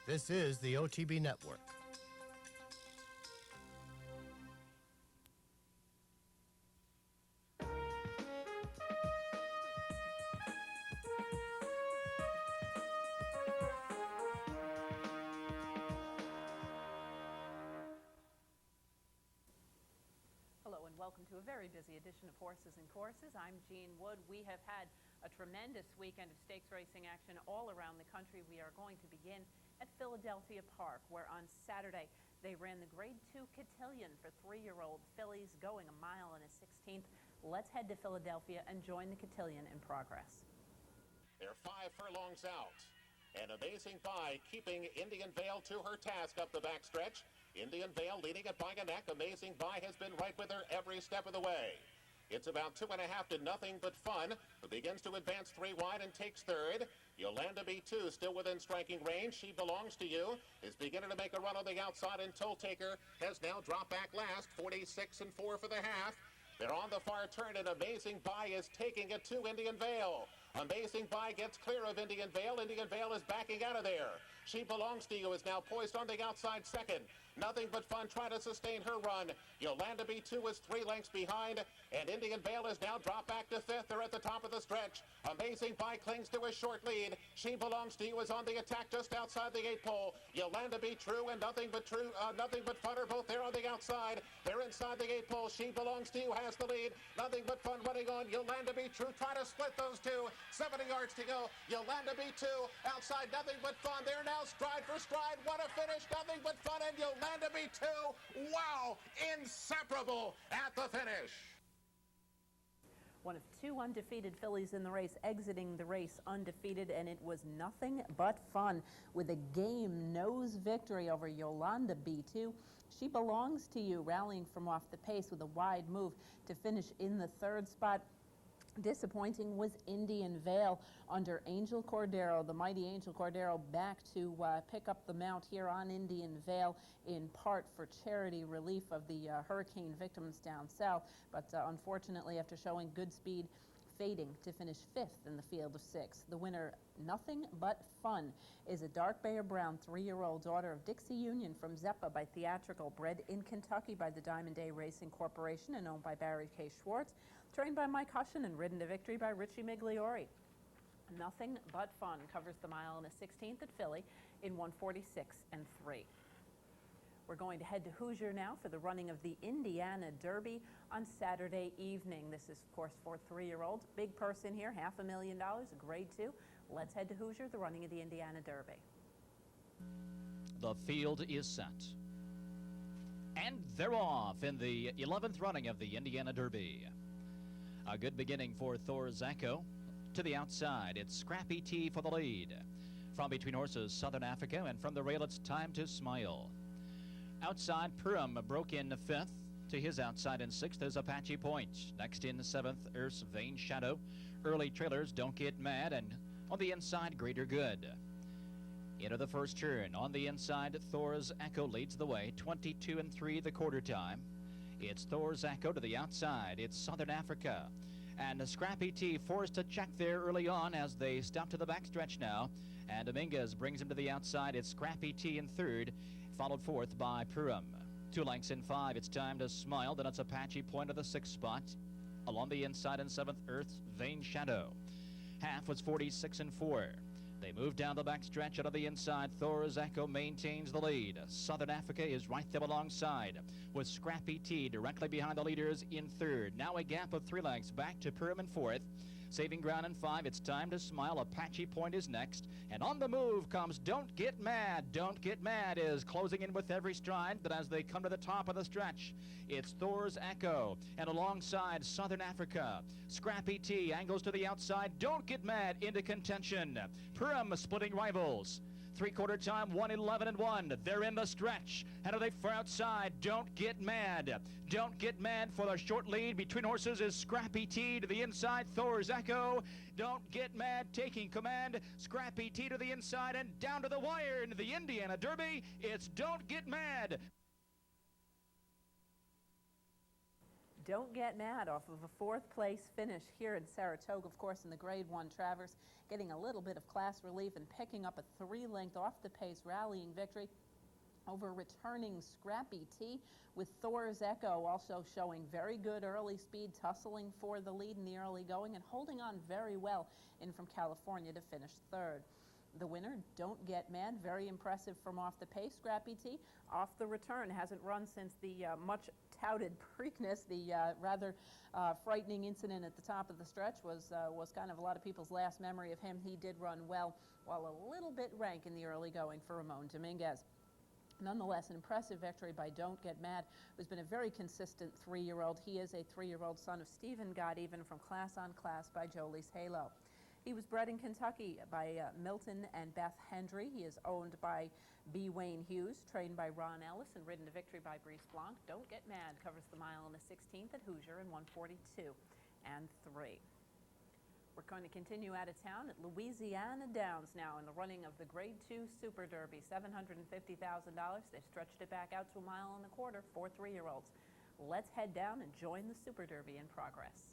This is the OTB Network. Welcome to a very busy edition of Horses and Courses. I'm Jean Wood. We have had a tremendous weekend of stakes racing action all around the country. We are going to begin at Philadelphia Park, where on Saturday they ran the Grade 2 Cotillion for 3-year-old fillies going 1 mile and a 16th. Let's head to Philadelphia and join the Cotillion in progress. They're 5 furlongs out. An Amazing Buy keeping Indian Vale to her task up the backstretch. Indian Vale leading it by a neck. Amazing Buy has been right with her every step of the way. It's about 2.5 to nothing but fun. Who begins to advance 3 wide and takes third. Yolanda B2 still within striking range. She Belongs to You is beginning to make a run on the outside, and Toll Taker has now dropped back last. 46 and 4 for the half. They're on the far turn, and Amazing Buy is taking it to Indian Vale. Amazing Buy gets clear of Indian Vale. Indian Vale is backing out of there. She Belongs to You is now poised on the outside second. Nothing But Fun trying to sustain her run. Yolanda B2 is 3 lengths behind, and Indian Vale is now dropped back to 5th. They're at the top of the stretch. Amazing Buy clings to a short lead. She Belongs to You is on the attack just outside the 8 pole. Yolanda B2 and Nothing But Fun are both there on the outside. They're inside the 8 pole. She Belongs to You has the lead. Nothing But Fun running on. Yolanda B2 trying to split those two. 70 yards to go. Yolanda B2 outside Nothing But Fun. They're now stride for stride. What a finish. Nothing But Fun and Yolanda B2. Wow, inseparable at the finish. One of 2 undefeated fillies in the race, exiting the race undefeated, and it was Nothing But Fun with a game nose victory over Yolanda B2. She Belongs to You, rallying from off the pace with a wide move to finish in the 3rd spot. Disappointing was Indian Vale under Angel Cordero, the mighty Angel Cordero, back to pick up the mount here on Indian Vale, in part for charity relief of the hurricane victims down south. But unfortunately, after showing good speed, fading to finish 5th in the field of 6. The winner, Nothing But Fun, is a dark Bayer Brown 3-year-old daughter of Dixie Union from Zeppa by Theatrical, bred in Kentucky by the Diamond Day Racing Corporation and owned by Barry K. Schwartz, trained by Mike Hushin and ridden to victory by Richie Migliori. Nothing But Fun covers the 1 mile and a 16th at Philly in 1:46 and 3. We're going to head to Hoosier now for the running of the Indiana Derby on Saturday evening. This is, of course, for 3-year-olds. Big purse in here, $500,000, a Grade 2. Let's head to Hoosier, the running of the Indiana Derby. The field is set. And they're off in the 11th running of the Indiana Derby. A good beginning for Thor's Echo. To the outside, it's Scrappy T for the lead. From between horses, Southern Africa, and from the rail, it's Time to Smile. Outside, Purim broke in 5th. To his outside in 6th is Apache Point. Next in 7th, Earth's Vain Shadow. Early trailers, Don't Get Mad, and on the inside, Greater Good. Into the first turn. On the inside, Thor's Echo leads the way. 22 and 3 the quarter time. It's Thor's Echo to the outside. It's Southern Africa. And Scrappy T forced to check there early on as they stop to the backstretch now. And Dominguez brings him to the outside. It's Scrappy T in 3rd, followed 4th by Purim. 2 lengths in 5. It's Time to Smile. Then it's Apache Point of the 6th spot. Along the inside in 7th, Earth's Vain Shadow. Half was 46 and 4. They move down the backstretch. Out of the inside, Thor's Echo maintains the lead. Southern Africa is right there alongside, with Scrappy T directly behind the leaders in 3rd. Now a gap of 3 lengths back to Purim in 4th. Saving ground in 5, it's Time to Smile. Apache Point is next. And on the move comes Don't Get Mad. Don't Get Mad is closing in with every stride, but as they come to the top of the stretch, it's Thor's Echo. And alongside Southern Africa, Scrappy T angles to the outside. Don't Get Mad into contention. Purim splitting rivals. 3/4 time, 1:11 and 1. They're in the stretch. And are they far outside? Don't Get Mad. Don't Get Mad for the short lead. Between horses is Scrappy T to the inside. Thor's Echo. Don't Get Mad taking command. Scrappy T to the inside and down to the wire into the Indiana Derby. It's Don't Get Mad. Don't Get Mad off of a fourth-place finish here in Saratoga, of course, in the Grade 1 Travers, getting a little bit of class relief and picking up a 3-length off-the-pace rallying victory over returning Scrappy T, with Thor's Echo also showing very good early speed, tussling for the lead in the early going and holding on very well in from California to finish third. The winner, Don't Get Mad, very impressive from off the pace. Scrappy T, off the return, hasn't run since the much touted Preakness. The rather frightening incident at the top of the stretch was kind of a lot of people's last memory of him. He did run well, while a little bit rank in the early going for Ramon Dominguez. Nonetheless, an impressive victory by Don't Get Mad, who's been a very consistent 3-year-old. He is a 3-year-old son of Stephen Got Even from Class on Class by Jolie's Halo. He was bred in Kentucky by Milton and Beth Hendry. He is owned by B. Wayne Hughes, trained by Ron Ellis, and ridden to victory by Brice Blanc. Don't Get Mad covers the mile in the 16th at Hoosier in 1:42 and 3. We're going to continue out of town at Louisiana Downs now in the running of the Grade 2 Super Derby, $750,000. They've stretched it back out to 1.25 miles for 3-year-olds. Let's head down and join the Super Derby in progress.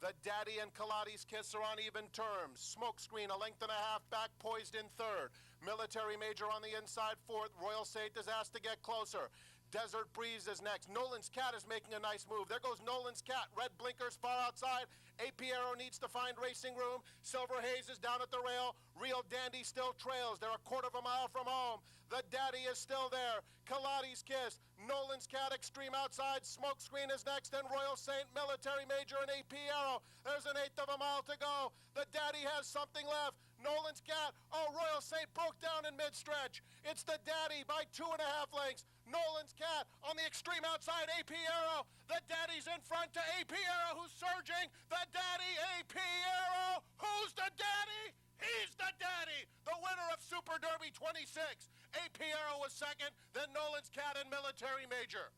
The Daddy and Kaladi's Kiss are on even terms. Smokescreen a length and a half back, poised in third. Military Major on the inside fourth. Royal Saint is asked to get closer. Desert Breeze is next. Nolan's Cat is making a nice move. There goes Nolan's Cat. Red blinkers far outside. AP Arrow needs to find racing room. Silver Haze is down at the rail. Real Dandy still trails. They're 1/4 mile from home. The Daddy is still there. Kaladi's Kiss. Nolan's Cat extreme outside. Smokescreen is next. And Royal Saint, Military Major, and AP Arrow. There's an 1/8 mile to go. The Daddy has something left. Nolan's Cat. Oh, Royal Saint broke down in mid-stretch. It's the Daddy by 2.5 lengths. Nolan's Cat on the extreme outside. AP Arrow. The Daddy's in front to AP Arrow, who's surging. The Daddy, AP Arrow. Who's the Daddy? He's the Daddy, the winner of Super Derby 26. AP Arrow was second, then Nolan's Cat and Military Major.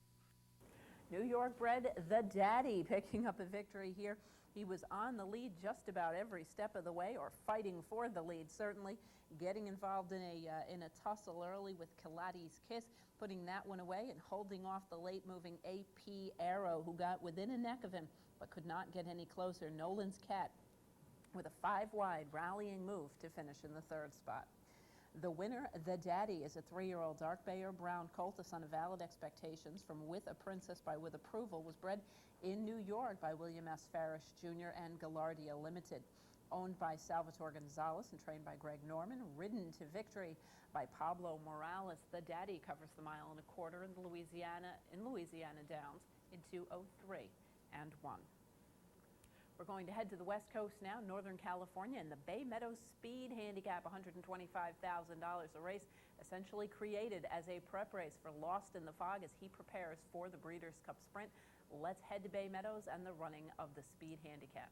New York bred The Daddy picking up a victory here. He was on the lead just about every step of the way, or fighting for the lead, certainly. Getting involved in a tussle early with Kaladi's Kiss, putting that one away and holding off the late-moving AP Arrow, who got within a neck of him but could not get any closer. Nolan's Cat with a 5-wide rallying move to finish in the 3rd spot. The winner, The Daddy, is a 3-year-old dark bay or brown colt, a son of Valid Expectations from With a Princess by With Approval, was bred in New York by William S. Farish Jr. and Gaillardia Limited. Owned by Salvatore Gonzalez and trained by Greg Norman, ridden to victory by Pablo Morales. The Daddy covers the 1.25 miles in Louisiana Downs in 2:03 and 1. We're going to head to the West Coast now, Northern California, and the Bay Meadows Speed Handicap, $125,000, a race essentially created as a prep race for Lost in the Fog as he prepares for the Breeders' Cup Sprint. Let's head to Bay Meadows and the running of the Speed Handicap.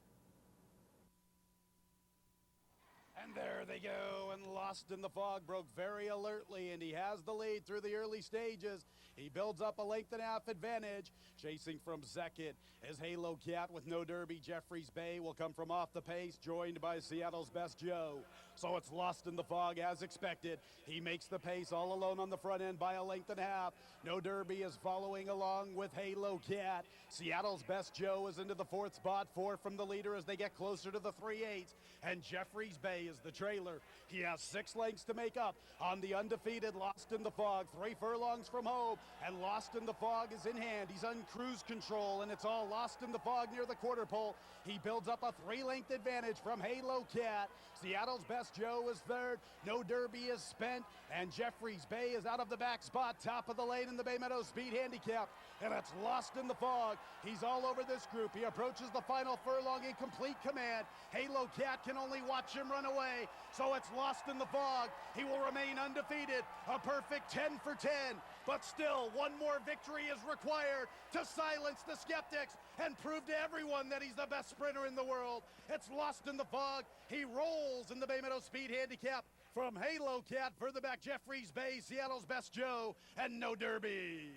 And there they go, and Lost in the Fog broke very alertly, and he has the lead through the early stages. He builds up a 1.5 length advantage. Chasing from second is Halo Cat with No Derby. Jeffries Bay will come from off the pace, joined by Seattle's Best Joe. So it's Lost in the Fog as expected. He makes the pace all alone on the front end by a 1.5 lengths. No Derby is following along with Halo Cat. Seattle's Best Joe is into the 4th spot, 4 from the leader as they get closer to the 3/8. And Jeffries Bay is the trailer. He has 6 lengths to make up on the undefeated Lost in the Fog, 3 furlongs from home, and Lost in the Fog is in hand. He's on cruise control, and it's all Lost in the Fog near the quarter pole. He builds up a 3-length advantage from Halo Cat. Seattle's Best Joe is third. No Derby is spent, and Jeffries Bay is out of the back spot, top of the lane in the Bay Meadows Speed Handicap, and it's Lost in the Fog. He's all over this group. He approaches the final furlong in complete command. Halo Cat can only watch him run away, so it's Lost in the Fog. He will remain undefeated, a perfect 10 for 10, but still one more victory is required to silence the skeptics and prove to everyone that he's the best sprinter in the world. It's Lost in the Fog. He rolls in the Bay Meadows Speed Handicap. From Halo Cat, further back Jeffries Bay, Seattle's Best Joe, and No Derby.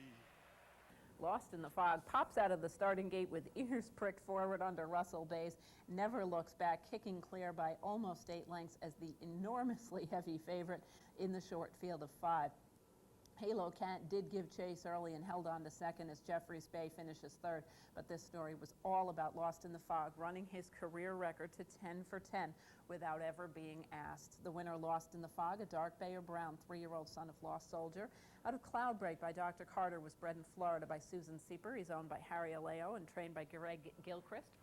Lost in the Fog pops out of the starting gate with ears pricked forward under Russell Bays, never looks back, kicking clear by almost 8 lengths as the enormously heavy favorite in the short field of 5. Halo Kent did give chase early and held on to second as Jeffreys Bay finishes third, but this story was all about Lost in the Fog, running his career record to 10 for 10 without ever being asked. The winner, Lost in the Fog, a dark bay or brown 3-year-old son of Lost Soldier, out of Cloudbreak by Dr. Carter, was bred in Florida by Susan Sieper. He's owned by Harry Aleo and trained by Greg Gilchrist.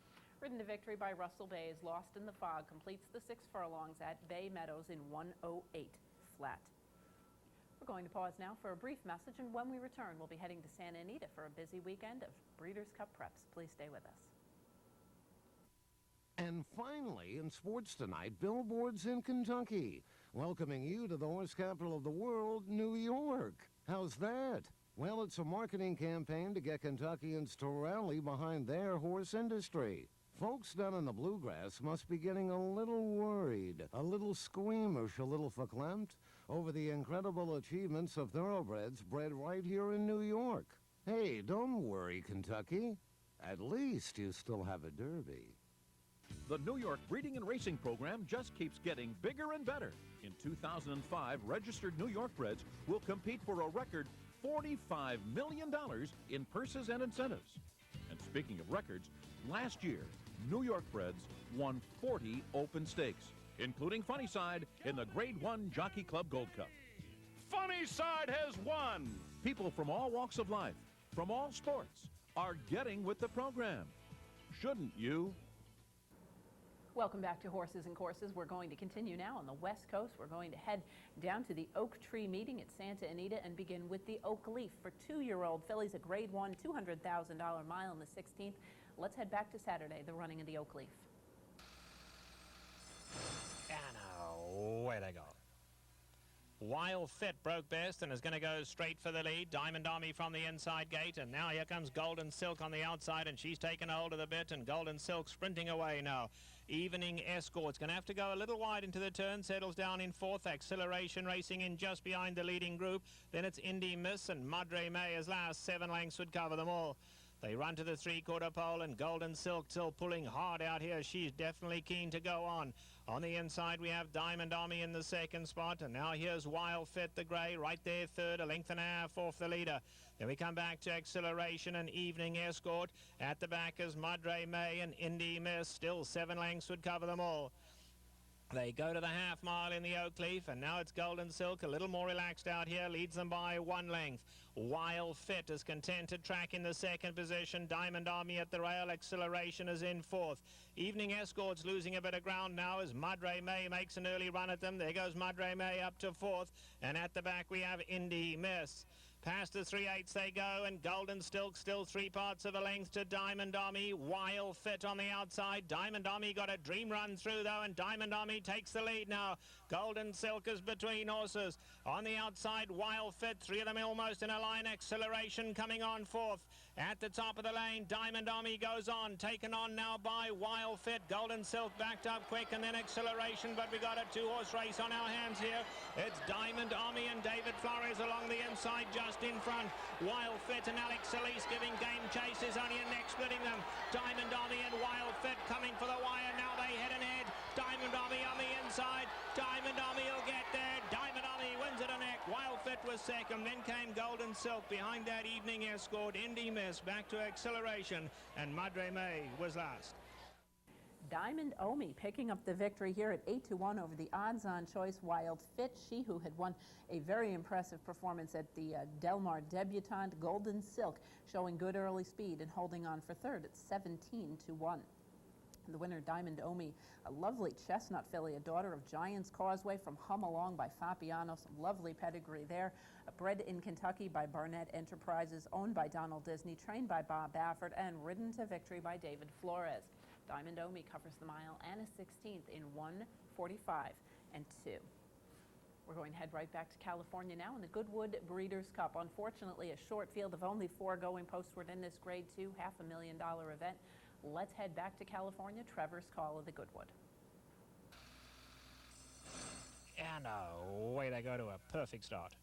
Ridden to victory by Russell Bays, Lost in the Fog completes the 6 furlongs at Bay Meadows in 1:08 flat. We're going to pause now for a brief message, and when we return, we'll be heading to Santa Anita for a busy weekend of Breeders' Cup preps. Please stay with us. And finally, in sports tonight, billboards in Kentucky, welcoming you to the horse capital of the world, New York. How's that? Well, it's a marketing campaign to get Kentuckians to rally behind their horse industry. Folks down in the bluegrass must be getting a little worried, a little squeamish, a little verklempt over the incredible achievements of thoroughbreds bred right here in New York. Hey, don't worry, Kentucky. At least you still have a Derby. The New York Breeding and Racing Program just keeps getting bigger and better. In 2005, registered New York breds will compete for a record $45 million in purses and incentives. And speaking of records, last year, New York breds won 40 open stakes, including Funnyside in the Grade 1 Jockey Club Gold Cup. Funnyside has won! People from all walks of life, from all sports, are getting with the program. Shouldn't you? Welcome back to Horses and Courses. We're going to continue now on the West Coast. We're going to head down to the Oak Tree meeting at Santa Anita and begin with the Oak Leaf for 2-year-old fillies, a Grade 1 $200,000 mile on the 16th. Let's head back to Saturday, the running of the Oak Leaf. And away they go. Wild Fit broke best and is going to go straight for the lead. Diamond Army from the inside gate, and now here comes Golden Silk on the outside, and she's taken hold of the bit, and Golden Silk sprinting away now. Evening Escort's going to have to go a little wide into the turn, settles down in fourth. Acceleration racing in just behind the leading group. Then it's Indy Miss and Madre May as last. 7 lengths would cover them all. They run to the 3/4 pole, and Golden Silk still pulling hard out here. She's definitely keen to go on. On the inside, we have Diamond Army in the second spot, and now here's Wild Fit, the grey, right there third, a length and a half off the leader. Then we come back to Acceleration and Evening Escort. At the back is Madre May and Indy Miss. Still 7 lengths would cover them all. They go to the half mile in the Oak Leaf, and now it's Golden Silk, a little more relaxed out here, leads them by 1 length. Wild Fit is content to track in the second position. Diamond Army at the rail. Acceleration is in fourth. Evening Escort's losing a bit of ground now as Madre May makes an early run at them. There goes Madre May up to fourth, and at the back we have Indy Miss. Past the 3/8 they go, and Golden Silk still 3/4 of a length to Diamond Army. Wild Fit on the outside. Diamond Army got a dream run through though, and Diamond Army takes the lead now. Golden Silk is between horses. On the outside, Wild Fit, 3 of them almost in a line. Acceleration coming on fourth. At the top of the lane, Diamond Army goes on, taken on now by Wild Fit. Golden Silk backed up quick, and then Acceleration, but we got a 2-horse race on our hands here. It's Diamond Army and David Flores along the inside just in front. Wild Fit and Alex Solis giving game chase. There's only a neck splitting them. Diamond Army and Wild Fit coming for the wire. Now they head and head. Diamond Army on the inside. Diamond Army will get there. Diamond Army wins it a neck. Wild Fit was second. Then came Golden Silk. Behind that, Evening Escort. Indy Miss back to Acceleration. And Madre May was last. Diamond Omi picking up the victory here at 8-1 over the odds-on choice Wild Fit. She who had won a very impressive performance at the Del Mar debutante. Golden Silk showing good early speed and holding on for third at 17-1. The winner, Diamond Omi, a lovely chestnut filly, a daughter of Giants Causeway from Hum Along by Fabiano. Some lovely pedigree there. Bred in Kentucky by Barnett Enterprises, owned by Donald Disney, trained by Bob Baffert, and ridden to victory by David Flores. Diamond Omi covers the mile and a 16th in 1:45.2. We're going to head right back to California now in the Goodwood Breeders' Cup. Unfortunately, a short field of only 4 going postward in this Grade 2 $500,000 event. Let's head back to California. Trevor's call of the Goodwood. And away they go to a perfect start.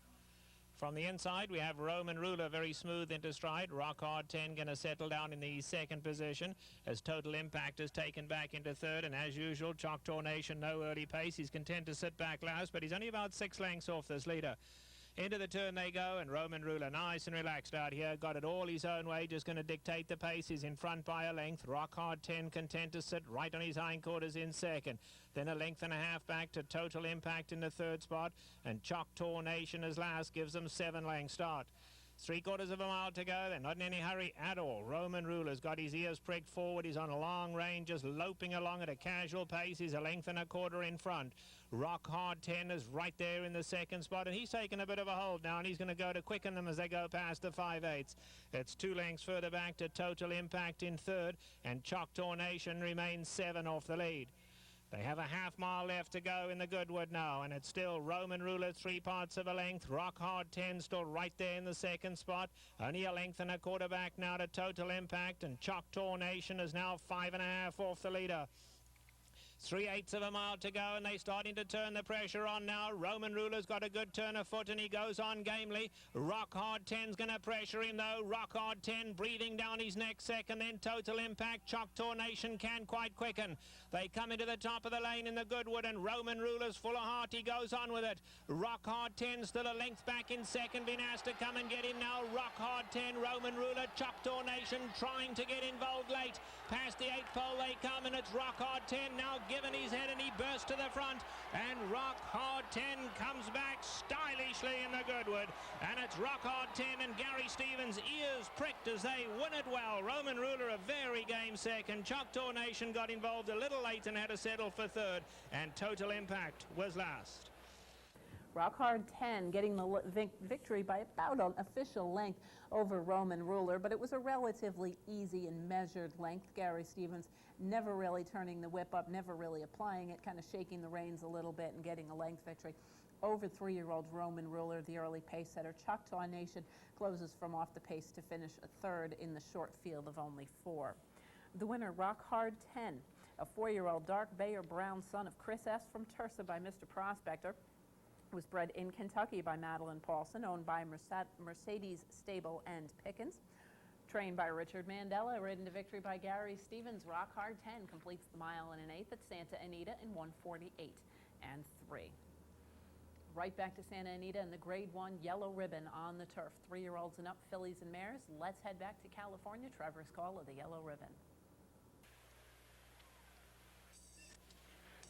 From the inside, we have Roman Ruler very smooth into stride. Rock Hard 10 going to settle down in the second position as Total Impact is taken back into third. And as usual, Choctaw Nation, no early pace. He's content to sit back last, but he's only about 6 lengths off this leader. Into the turn they go, and Roman Ruler nice and relaxed out here. Got it all his own way, just going to dictate the pace. He's in front by a length. Rock Hard 10 content to sit right on his hindquarters in second. Then a length and a half back to Total Impact in the third spot. And Choctaw Nation as last gives them 7-length start. 3/4 of a mile to go. They're not in any hurry at all. Roman Ruler's got his ears pricked forward. He's on a long range, just loping along at a casual pace. He's a length and a quarter in front. Rock Hard 10 is right there in the second spot, and he's taken a bit of a hold now, and he's going to go to quicken them as they go past the 5/8. It's 2 lengths further back to Total Impact in third, and Choctaw Nation remains 7 off the lead. They have a half-mile left to go in the Goodwood now, and it's still Roman Ruler 3/4 of a length. Rock Hard 10 still right there in the second spot. Only a length and a quarter back now to Total Impact, and Choctaw Nation is now 5.5 off the leader. 3/8 of a mile to go, and they're starting to turn the pressure on now. Roman Ruler's got a good turn of foot, and he goes on gamely. Rock Hard 10's going to pressure him, though. Rock Hard 10 breathing down his neck second, then Total Impact. Choctaw Nation can quite quicken. They come into the top of the lane in the Goodwood, and Roman Ruler's full of heart. He goes on with it. Rock Hard 10 still a length back in second. Been asked to come and get him now. Rock Hard 10, Roman Ruler, Choctaw Nation trying to get involved late. Past the 8th pole they come, and it's Rock Hard 10 now given his head, and he bursts to the front, and Rock Hard 10 comes back stylishly in the Goodwood, and it's Rock Hard 10 and Gary Stevens ears pricked as they win it well. Roman Ruler a very game second. Choctaw Nation got involved a little late and had to settle for third, and Total Impact was last. Rock Hard 10 getting the victory by about an official length over Roman Ruler, but it was a relatively easy and measured length. Gary Stevens never really turning the whip up, never really applying it, kind of shaking the reins a little bit and getting a length victory over 3-year-old Roman Ruler, the early pace setter. Choctaw Nation closes from off the pace to finish a third in the short field of only 4. The winner, Rock Hard 10, a 4-year-old dark bay or brown son of Chris S. from Tersa by Mr. Prospector, was bred in Kentucky by Madeline Paulson, owned by Mercedes Stable and Pickens, trained by Richard Mandela, ridden to victory by Gary Stevens. Rock Hard 10 completes the mile in an 1/8 at Santa Anita in 1:48 and 3. Right back to Santa Anita and the Grade 1 Yellow Ribbon on the turf. 3-year-olds and up, fillies and mares. Let's head back to California. Trevor's call of the Yellow Ribbon.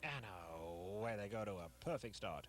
And away they go to a perfect start.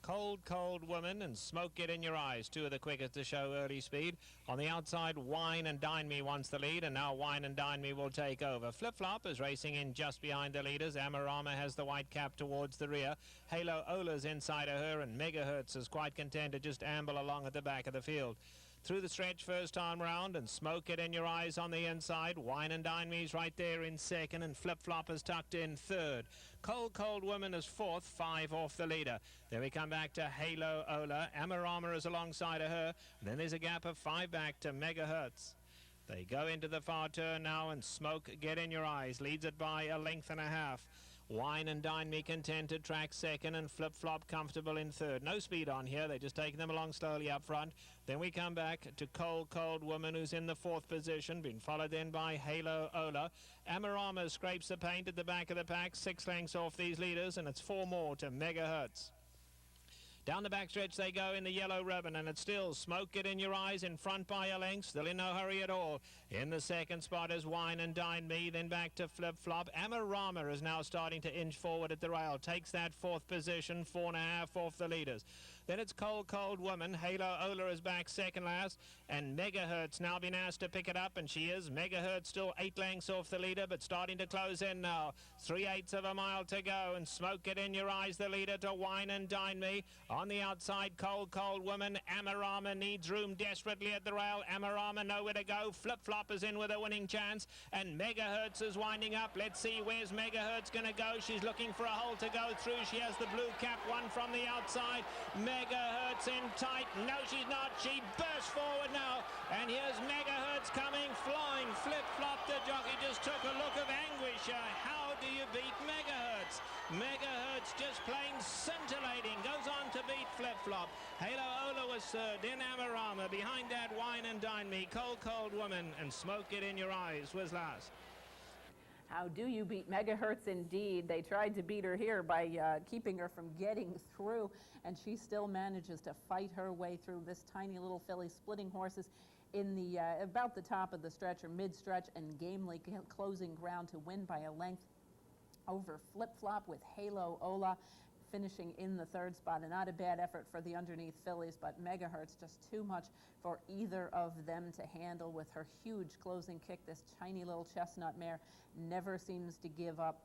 Cold, Cold Woman and Smoke Get In Your Eyes, 2 of the quickest to show early speed. On the outside, Wine and Dine Me wants the lead, and now Wine and Dine Me will take over. Flip Flop is racing in just behind the leaders. Amarama has the white cap towards the rear. Halo Ola's inside of her, and Megahertz is quite content to just amble along at the back of the field. Through the stretch first time round, and Smoke It In Your Eyes on the inside. Wine and Dine Me's right there in second, and Flip Flop is tucked in third. Cold, Cold Woman is fourth, 5 off the leader. Then we come back to Halo Ola. Amarama is alongside of her. And then there's a gap of 5 back to Megahertz. They go into the far turn now, and Smoke Get In Your Eyes leads it by a length and a half. Wine and Dine Me content to track second, and Flip Flop comfortable in third. No speed on here. They're just taking them along slowly up front. Then we come back to Cold, Cold Woman, who's in the 4th position, been followed then by Halo Ola. Amarama scrapes the paint at the back of the pack, 6 lengths off these leaders, and it's 4 more to Megahertz. Down the backstretch they go in the Yellow Ribbon, and it's still Smoke It In Your Eyes in front by a length, still in no hurry at all. In the second spot is Wine and Dine Me, then back to Flip Flop. Amarama is now starting to inch forward at the rail, takes that 4th position, 4.5 off the leaders. Then it's Cold, Cold Woman. Halo Ola is back second last, and Megahertz now been asked to pick it up, and she is. Megahertz still 8 lengths off the leader, but starting to close in now. 3/8 of a mile to go, and Smoke It In Your Eyes, the leader, to Wine and Dine Me. On the outside, Cold, Cold Woman. Amarama needs room desperately at the rail. Amarama nowhere to go. Flip Flop is in with a winning chance, and Megahertz is winding up. Let's see where's Megahertz going to go. She's looking for a hole to go through. She has the blue cap, one from the outside. Megahertz in tight. No, she's not. She bursts forward now, and here's Megahertz coming flying. Flip Flop, the jockey, just took a look of anguish. How do you beat Megahertz? Megahertz just plain scintillating. Goes on to beat Flip Flop. Halo Ola was third. Then Amarama. Behind that, Wine and Dine Me. Cold, Cold Woman and Smoke It In Your Eyes was last. How do you beat Megahertz? Indeed. They tried to beat her here by keeping her from getting through, and she still manages to fight her way through this tiny little filly, splitting horses in the about the top of the stretch or mid-stretch, and gamely closing ground to win by a length over Flip Flop, with Halo Ola finishing in the third spot. And not a bad effort for the underneath fillies, but Megahertz just too much for either of them to handle with her huge closing kick. This tiny little chestnut mare never seems to give up.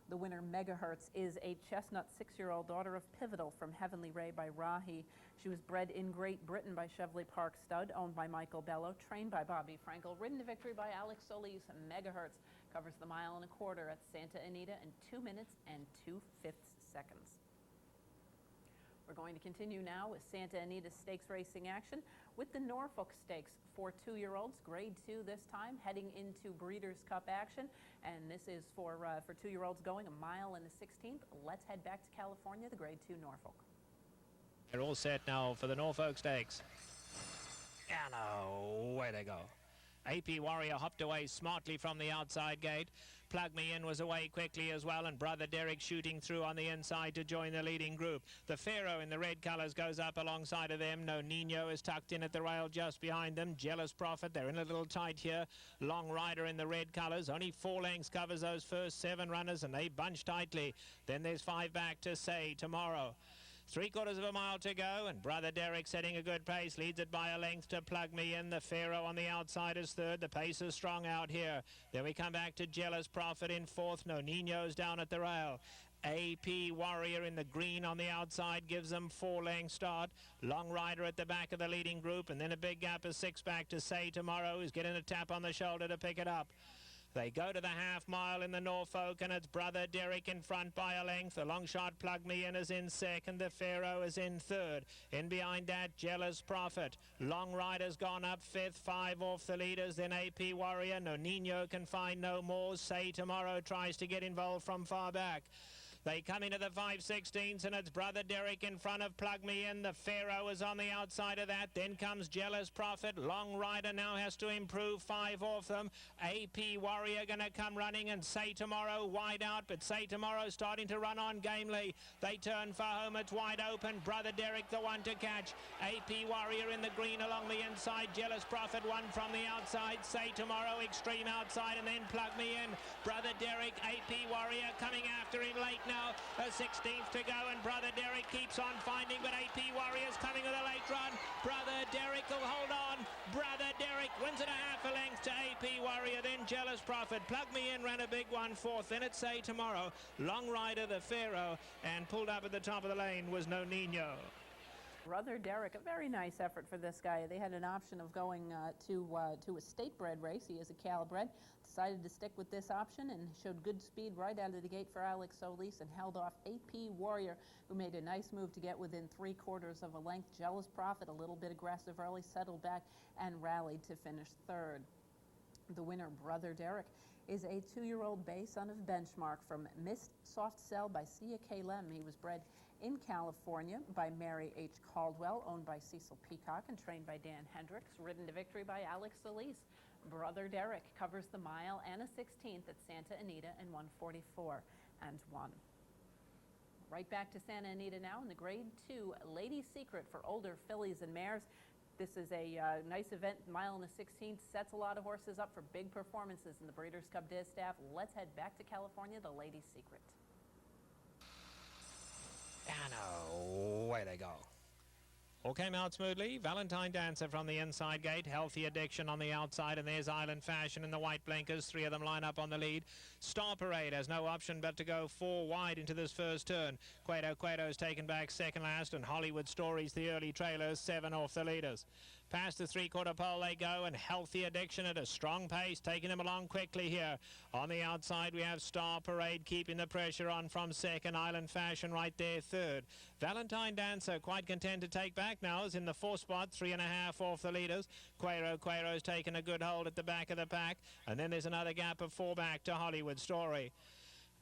The winner, Megahertz, is a chestnut 6-year-old daughter of Pivotal from Heavenly Ray by Rahi. She was bred in Great Britain by Cheveley Park Stud, owned by Michael Bello, trained by Bobby Frankel, ridden to victory by Alex Solis. Megahertz covers the 1.25 miles at Santa Anita in 2 minutes and 2/5 seconds. We're going to continue now with Santa Anita Stakes racing action with the Norfolk Stakes for 2-year-olds, grade 2 this time, heading into Breeders' Cup action. And this is for 2-year-olds going 1 mile and a 16th. Let's head back to California, the grade 2 Norfolk. They're all set now for the Norfolk Stakes. And away they go. AP Warrior hopped away smartly from the outside gate. Plug Me In was away quickly as well, and Brother Derek shooting through on the inside to join the leading group. The Pharaoh in the red colours goes up alongside of them. No Nino is tucked in at the rail just behind them. Jealous Prophet, they're in a little tight here. Long Rider in the red colours. Only 4 lengths covers those first 7 runners, and they bunch tightly. Then there's 5 back to Say Tomorrow. 3/4 of a mile to go, and Brother Derek setting a good pace, leads it by a length to Plug Me In. The Pharaoh on the outside is third. The pace is strong out here. Then we come back to Jealous Prophet in fourth. No Nino's down at the rail. AP Warrior in the green on the outside gives them 4 length start. Long Rider at the back of the leading group, and then a big gap of 6 back to Say Tomorrow, who's getting a tap on the shoulder to pick it up. They go to the 1/2 mile in the Norfolk, and it's Brother Derek in front by a length. The long shot Plug Me In is in second. The Pharaoh is in third. In behind that, Jealous Prophet. Long Rider's gone up 5th, 5 off the leaders. Then AP Warrior. No Nino can find no more. Say Tomorrow tries to get involved from far back. They come into the 5/16s, and it's Brother Derek in front of Plug Me In. The Pharaoh is on the outside of that. Then comes Jealous Prophet. Long Rider now has to improve 5 off them. AP Warrior going to come running, and Say Tomorrow wide out, but Say Tomorrow starting to run on gamely. They turn for home. It's wide open. Brother Derek the one to catch. AP Warrior in the green along the inside. Jealous Prophet one from the outside. Say Tomorrow extreme outside, and then Plug Me In. Brother Derek, AP Warrior coming after him late now. A 16th to go, and Brother Derek keeps on finding, but AP Warrior's coming with a late run. Brother Derek will hold on. Brother Derek wins it 1/2 a length to AP Warrior, then Jealous Prophet. Plug Me In ran a big one 4th, then it's Say Tomorrow. Long Rider, the Pharaoh, and pulled up at the top of the lane was No Nino. Brother Derek, a very nice effort for this guy. They had an option of going to a state-bred race. He is a Calbred. Decided to stick with this option and showed good speed right out of the gate for Alex Solis, and held off AP Warrior, who made a nice move to get within 3/4 of a length. Jealous Prophet, a little bit aggressive early, settled back and rallied to finish third. The winner, Brother Derek, is a 2-year-old bay son of Benchmark from Missed Soft Cell by Sia K. Lem. He was bred in California by Mary H. Caldwell, owned by Cecil Peacock and trained by Dan Hendricks, ridden to victory by Alex Solis. Brother Derek covers the 1 mile and a 16th at Santa Anita in 1:44.1. Right back to Santa Anita now in the grade 2 Lady Secret for older fillies and mares. This is a nice event, 1 mile and a 16th, sets a lot of horses up for big performances in the Breeders' Cup Distaff. Let's head back to California, the Lady Secret. And away they go. All came out smoothly. Valentine Dancer from the inside gate. Healthy Addiction on the outside. And there's Island Fashion in the white blinkers. 3 of them line up on the lead. Star Parade has no option but to go 4 wide into this first turn. Cueto's taken back second last. And Hollywood Stories, the early trailers, 7 off the leaders. Past the 3/4 pole they go, and Healthy Addiction at a strong pace, taking them along quickly here. On the outside we have Star Parade keeping the pressure on from second. Island Fashion right there third. Valentine Dancer quite content to take back now, is in the 4th spot, 3.5 off the leaders. Cuero's taken a good hold at the back of the pack, and then there's another gap of 4 back to Hollywood Story.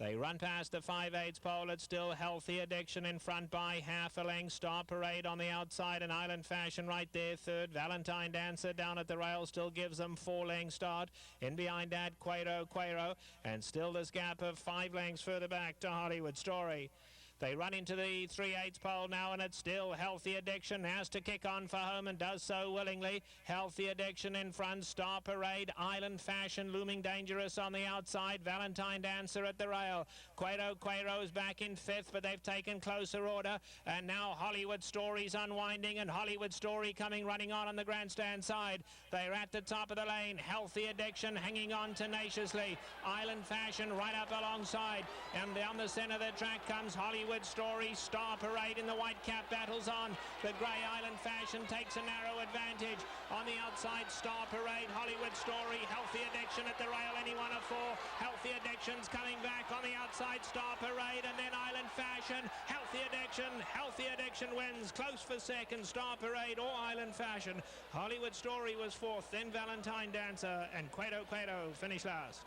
They run past the 5/8 pole. It's still Healthy Addiction in front by half a length. Star Parade on the outside and Island Fashion right there third. Valentine Dancer down at the rail still gives them 4-length start. In behind that, Quero, and still this gap of 5 lengths further back to Hollywood Story. They run into the 3/8 pole now, and it's still Healthy Addiction. Has to kick on for home and does so willingly. Healthy Addiction in front. Star Parade, Island Fashion looming dangerous on the outside. Valentine Dancer at the rail. Quero's back in 5th, but they've taken closer order. And now Hollywood Story's unwinding, and Hollywood Story coming running on the grandstand side. They're at the top of the lane. Healthy Addiction hanging on tenaciously. Island Fashion right up alongside. And down the center of the track comes Hollywood Story. Star Parade in the white cap battles on. The grey Island Fashion takes a narrow advantage. On the outside, Star Parade, Hollywood Story, Healthy Addiction at the rail, any one of 4. Healthy Addiction's coming back on the outside, Star Parade, and then Island Fashion. Healthy Addiction wins. Close for second, Star Parade or Island Fashion. Hollywood Story was 4th, then Valentine Dancer, and Quero finished last.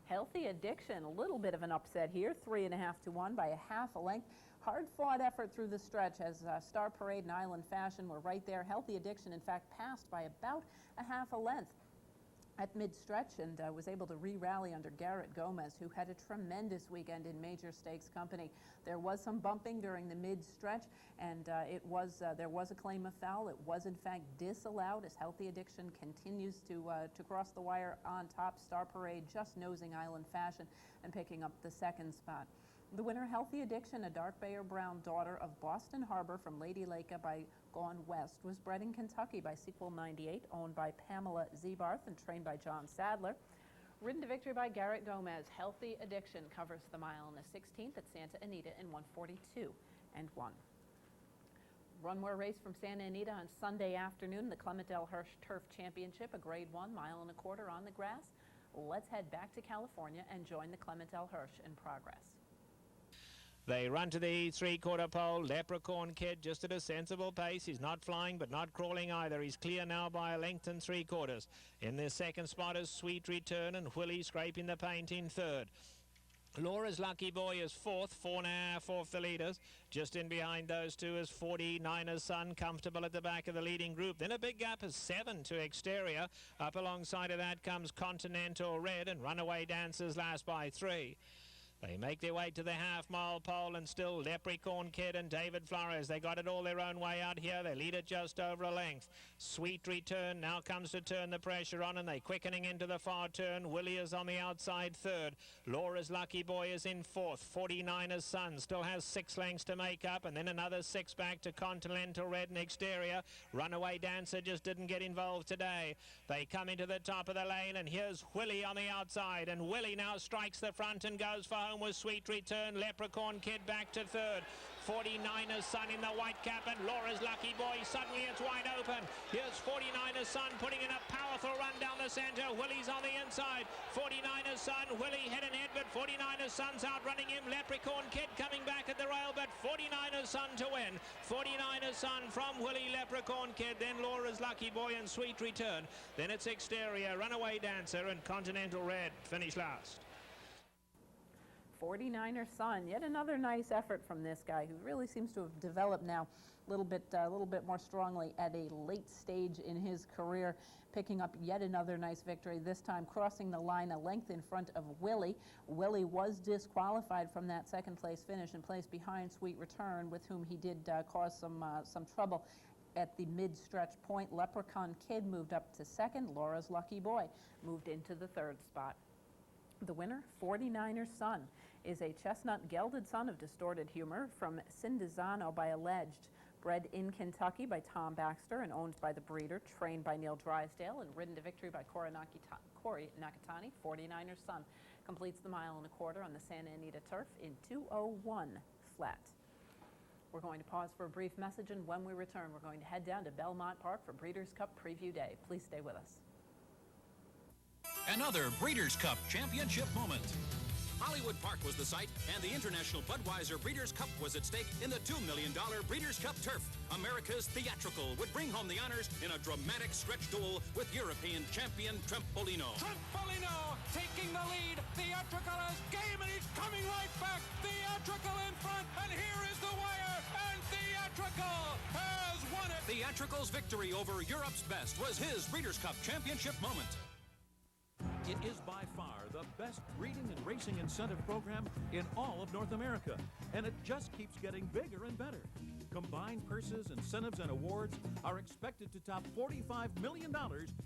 Healthy Addiction, a little bit of an upset here, 3.5 to 1 by a half a length. Hard-fought effort through the stretch as Star Parade and Island Fashion were right there. Healthy Addiction, in fact, passed by about a half a length at mid-stretch and was able to re-rally under Garrett Gomez, who had a tremendous weekend in major stakes company. There was some bumping during the mid-stretch, and there was a claim of foul. It was, in fact, disallowed as Healthy Addiction continues to cross the wire on top. Star Parade just nosing Island Fashion and picking up the 2nd spot. The winner, Healthy Addiction, a dark bay or brown daughter of Boston Harbor from Lady Lake by Gone West, was bred in Kentucky by Sequel 98, owned by Pamela Zebarth and trained by John Sadler. Ridden to victory by Garrett Gomez, Healthy Addiction covers the mile in the 16th at Santa Anita in 1:42.1. One more race from Santa Anita on Sunday afternoon, the Clement L. Hirsch Turf Championship, a Grade 1 1.25 on the grass. Let's head back to California and join the Clement L. Hirsch in progress. They run to the 3/4 pole. Leprechaun Kid just at a sensible pace. He's not flying but not crawling either. He's clear now by a length and 3/4. In the 2nd spot is Sweet Return, and Willie scraping the paint in 3rd. Laura's Lucky Boy is 4th, 4.5 off the leaders. Just in behind those two is 49er's Son, comfortable at the back of the leading group. Then a big gap of 7 to Exterior. Up alongside of that comes Continental Red, and Runaway Dancers last by 3. They make their way to the half-mile pole, and still Leprechaun Kid and David Flores. They got it all their own way out here. They lead it just over a length. Sweet Return now comes to turn the pressure on, and they're quickening into the far turn. Willie is on the outside 3rd. Laura's Lucky Boy is in 4th. 49er's Son still has 6 lengths to make up, and then another 6 back to Continental Red and Exterior. Runaway Dancer just didn't get involved today. They come into the top of the lane, and here's Willie on the outside, and Willie now strikes the front and goes for home with Sweet Return. Leprechaun Kid back to 3rd. 49er's Son in the white cap, and Laura's Lucky Boy. Suddenly it's wide open. Here's 49er's Son putting in a powerful run down the center. Willie's on the inside. 49er's Son, Willie head and head, but 49er's Son's outrunning him. Leprechaun Kid coming back at the rail, but 49er's Son to win. 49er's Son from Willie, Leprechaun Kid, then Laura's Lucky Boy and Sweet Return. Then it's Exterior, Runaway Dancer, and Continental Red finish last. 49er's Son, yet another nice effort from this guy who really seems to have developed now a little bit more strongly at a late stage in his career, picking up yet another nice victory, this time crossing the line a length in front of Willie. Willie was disqualified from that 2nd place finish and placed behind Sweet Return, with whom he did cause some trouble at the mid-stretch point. Leprechaun Kid moved up to 2nd. Laura's Lucky Boy moved into the 3rd spot. The winner, 49er's Son, is a chestnut gelded son of distorted humor from Cindezano by Alleged. Bred in Kentucky by Tom Baxter and owned by the breeder, trained by Neil Drysdale, and ridden to victory by Corey Nakatani. 49er's Son completes the 1.25 on the Santa Anita turf in 2:01 flat. We're going to pause for a brief message, and when we return, we're going to head down to Belmont Park for Breeders' Cup Preview Day. Please stay with us. Another Breeders' Cup Championship moment. Hollywood Park was the site, and the International Budweiser Breeders' Cup was at stake in the $2 million Breeders' Cup Turf. America's Theatrical would bring home the honors in a dramatic stretch duel with European champion Trempolino. Trempolino taking the lead. Theatrical has game, and he's coming right back. Theatrical in front, and here is the wire, and Theatrical has won it. Theatrical's victory over Europe's best was his Breeders' Cup championship moment. It is by far the best breeding and racing incentive program in all of North America, and it just keeps getting bigger and better. Combined purses, incentives, and awards are expected to top $45 million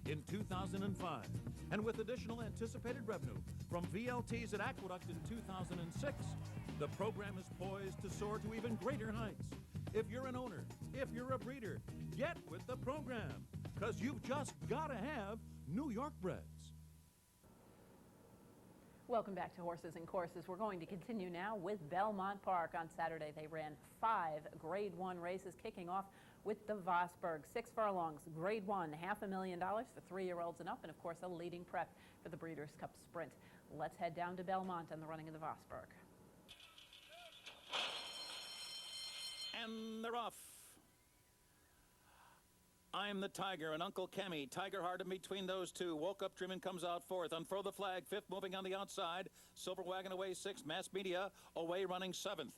in 2005. And with additional anticipated revenue from VLTs at Aqueduct in 2006, the program is poised to soar to even greater heights. If you're an owner, if you're a breeder, get with the program, because you've just got to have New York breds. Welcome back to Horses and Courses. We're going to continue now with Belmont Park. On Saturday, they ran 5 Grade 1 races, kicking off with the Vosburg. 6 furlongs, Grade 1, $500,000 for 3-year-olds and up, and of course a leading prep for the Breeders' Cup Sprint. Let's head down to Belmont and the running of the Vosburg. And they're off. I'm the Tiger and Uncle Cammy. Tiger Heart in between those two. Woke Up Dreamin' comes out 4th. Unfurl the Flag 5th, moving on the outside. Silver Wagon away 6th. Mass Media away running 7th.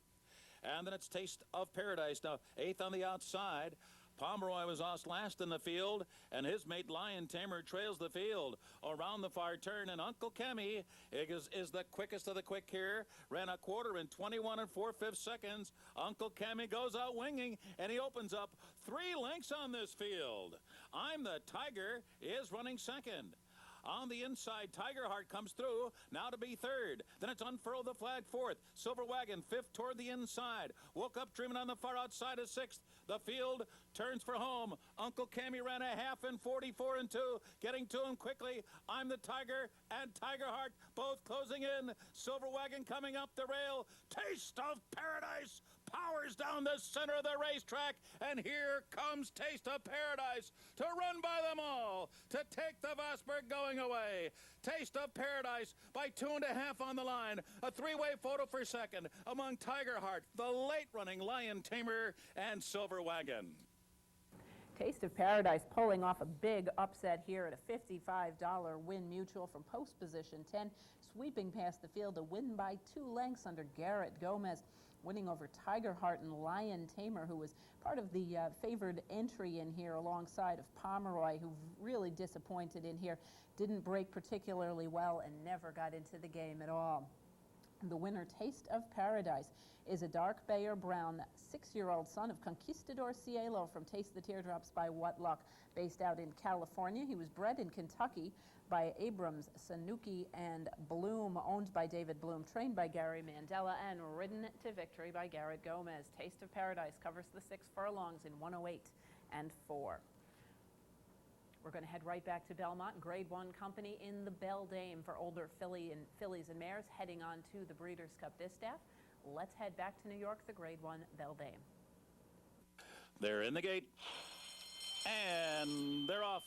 And then it's Taste of Paradise now 8th on the outside. Pomeroy was last in the field, and his mate Lion Tamer trails the field around the far turn, and Uncle Cammy is the quickest of the quick here. Ran a quarter in 21 4/5 seconds. Uncle Cammy goes out winging, and he opens up 3 lengths on this field. I'm the Tiger is running 2nd. On the inside, Tiger Heart comes through, now to be 3rd. Then it's Unfurl the Flag 4th. Silver Wagon 5th toward the inside. Woke Up Dreamin' on the far outside is 6th. The field turns for home. Uncle Cammy ran a half in 44 2. Getting to him quickly. I'm the Tiger and Tiger Heart both closing in. Silver Wagon coming up the rail. Taste of Paradise powers down the center of the racetrack, and here comes Taste of Paradise to run by them all, to take the Vosburg going away. Taste of Paradise by 2.5 on the line. A 3-way photo for 2nd among Tiger Heart, the late-running Lion Tamer, and Silver Wagon. Taste of Paradise pulling off a big upset here at a $55 win mutual from post position 10, sweeping past the field to win by 2 lengths under Garrett Gomez, winning over Tiger Heart and Lion Tamer, who was part of the favored entry in here alongside of Pomeroy, who really disappointed in here, didn't break particularly well and never got into the game at all. The winner, Taste of Paradise, is a dark Bayer Brown 6-year-old son of Conquistador Cielo from Taste the Teardrops by What Luck, based out in California. He was bred in Kentucky by Abrams, Sanuki, and Bloom, owned by David Bloom, trained by Gary Mandela, and ridden to victory by Garrett Gomez. Taste of Paradise covers the 6 furlongs in 1:08 and 4. We're going to head right back to Belmont. Grade 1 company in the Beldame for older fillies and mares, heading on to the Breeders' Cup Distaff. Let's head back to New York, the Grade 1 Beldame. They're in the gate, and they're off.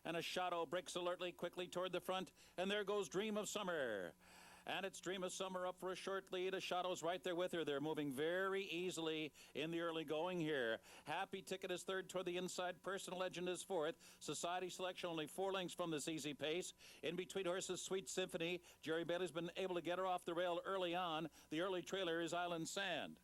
And a Shadow breaks alertly, quickly toward the front, and there goes Dream of Summer. And it's Dream of Summer up for a short lead. A Shadow's right there with her. They're moving very easily in the early going here. Happy Ticket is 3rd toward the inside. Personal Legend is 4th. Society Selection only 4 lengths from this easy pace. In between horses, Sweet Symphony. Jerry Bailey's been able to get her off the rail early on. The early trailer is Island Sand.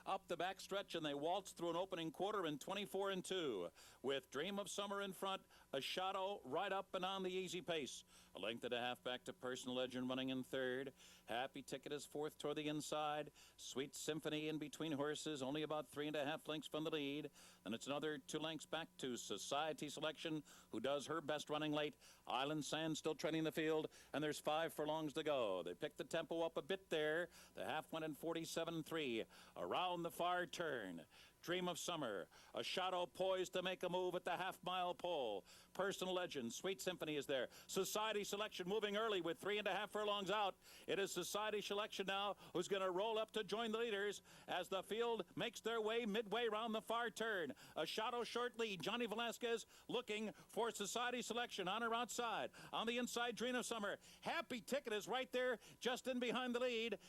Up the back stretch, and they waltz through an opening quarter in 24 2. With Dream of Summer in front, a Shadow right up and on the easy pace. A length and a half back to Personal Legend running in 3rd. Happy Ticket is 4th toward the inside. Sweet Symphony in between horses, only about 3.5 lengths from the lead. Then it's another 2 lengths back to Society Selection, who does her best running late. Island Sand still trending the field, and there's 5 furlongs to go. They picked the tempo up a bit there. The half went in 47 3. Around the far turn, Dream of Summer. A Shadow poised to make a move at the half-mile pole. Personal Legend, Sweet Symphony is there. Society Selection moving early with 3.5 furlongs out. It is Society Selection now who's going to roll up to join the leaders as the field makes their way midway around the far turn. A Shadow short lead. Johnny Velasquez looking for Society Selection on her outside. On the inside, Dream of Summer. Happy Ticket is right there just in behind the lead.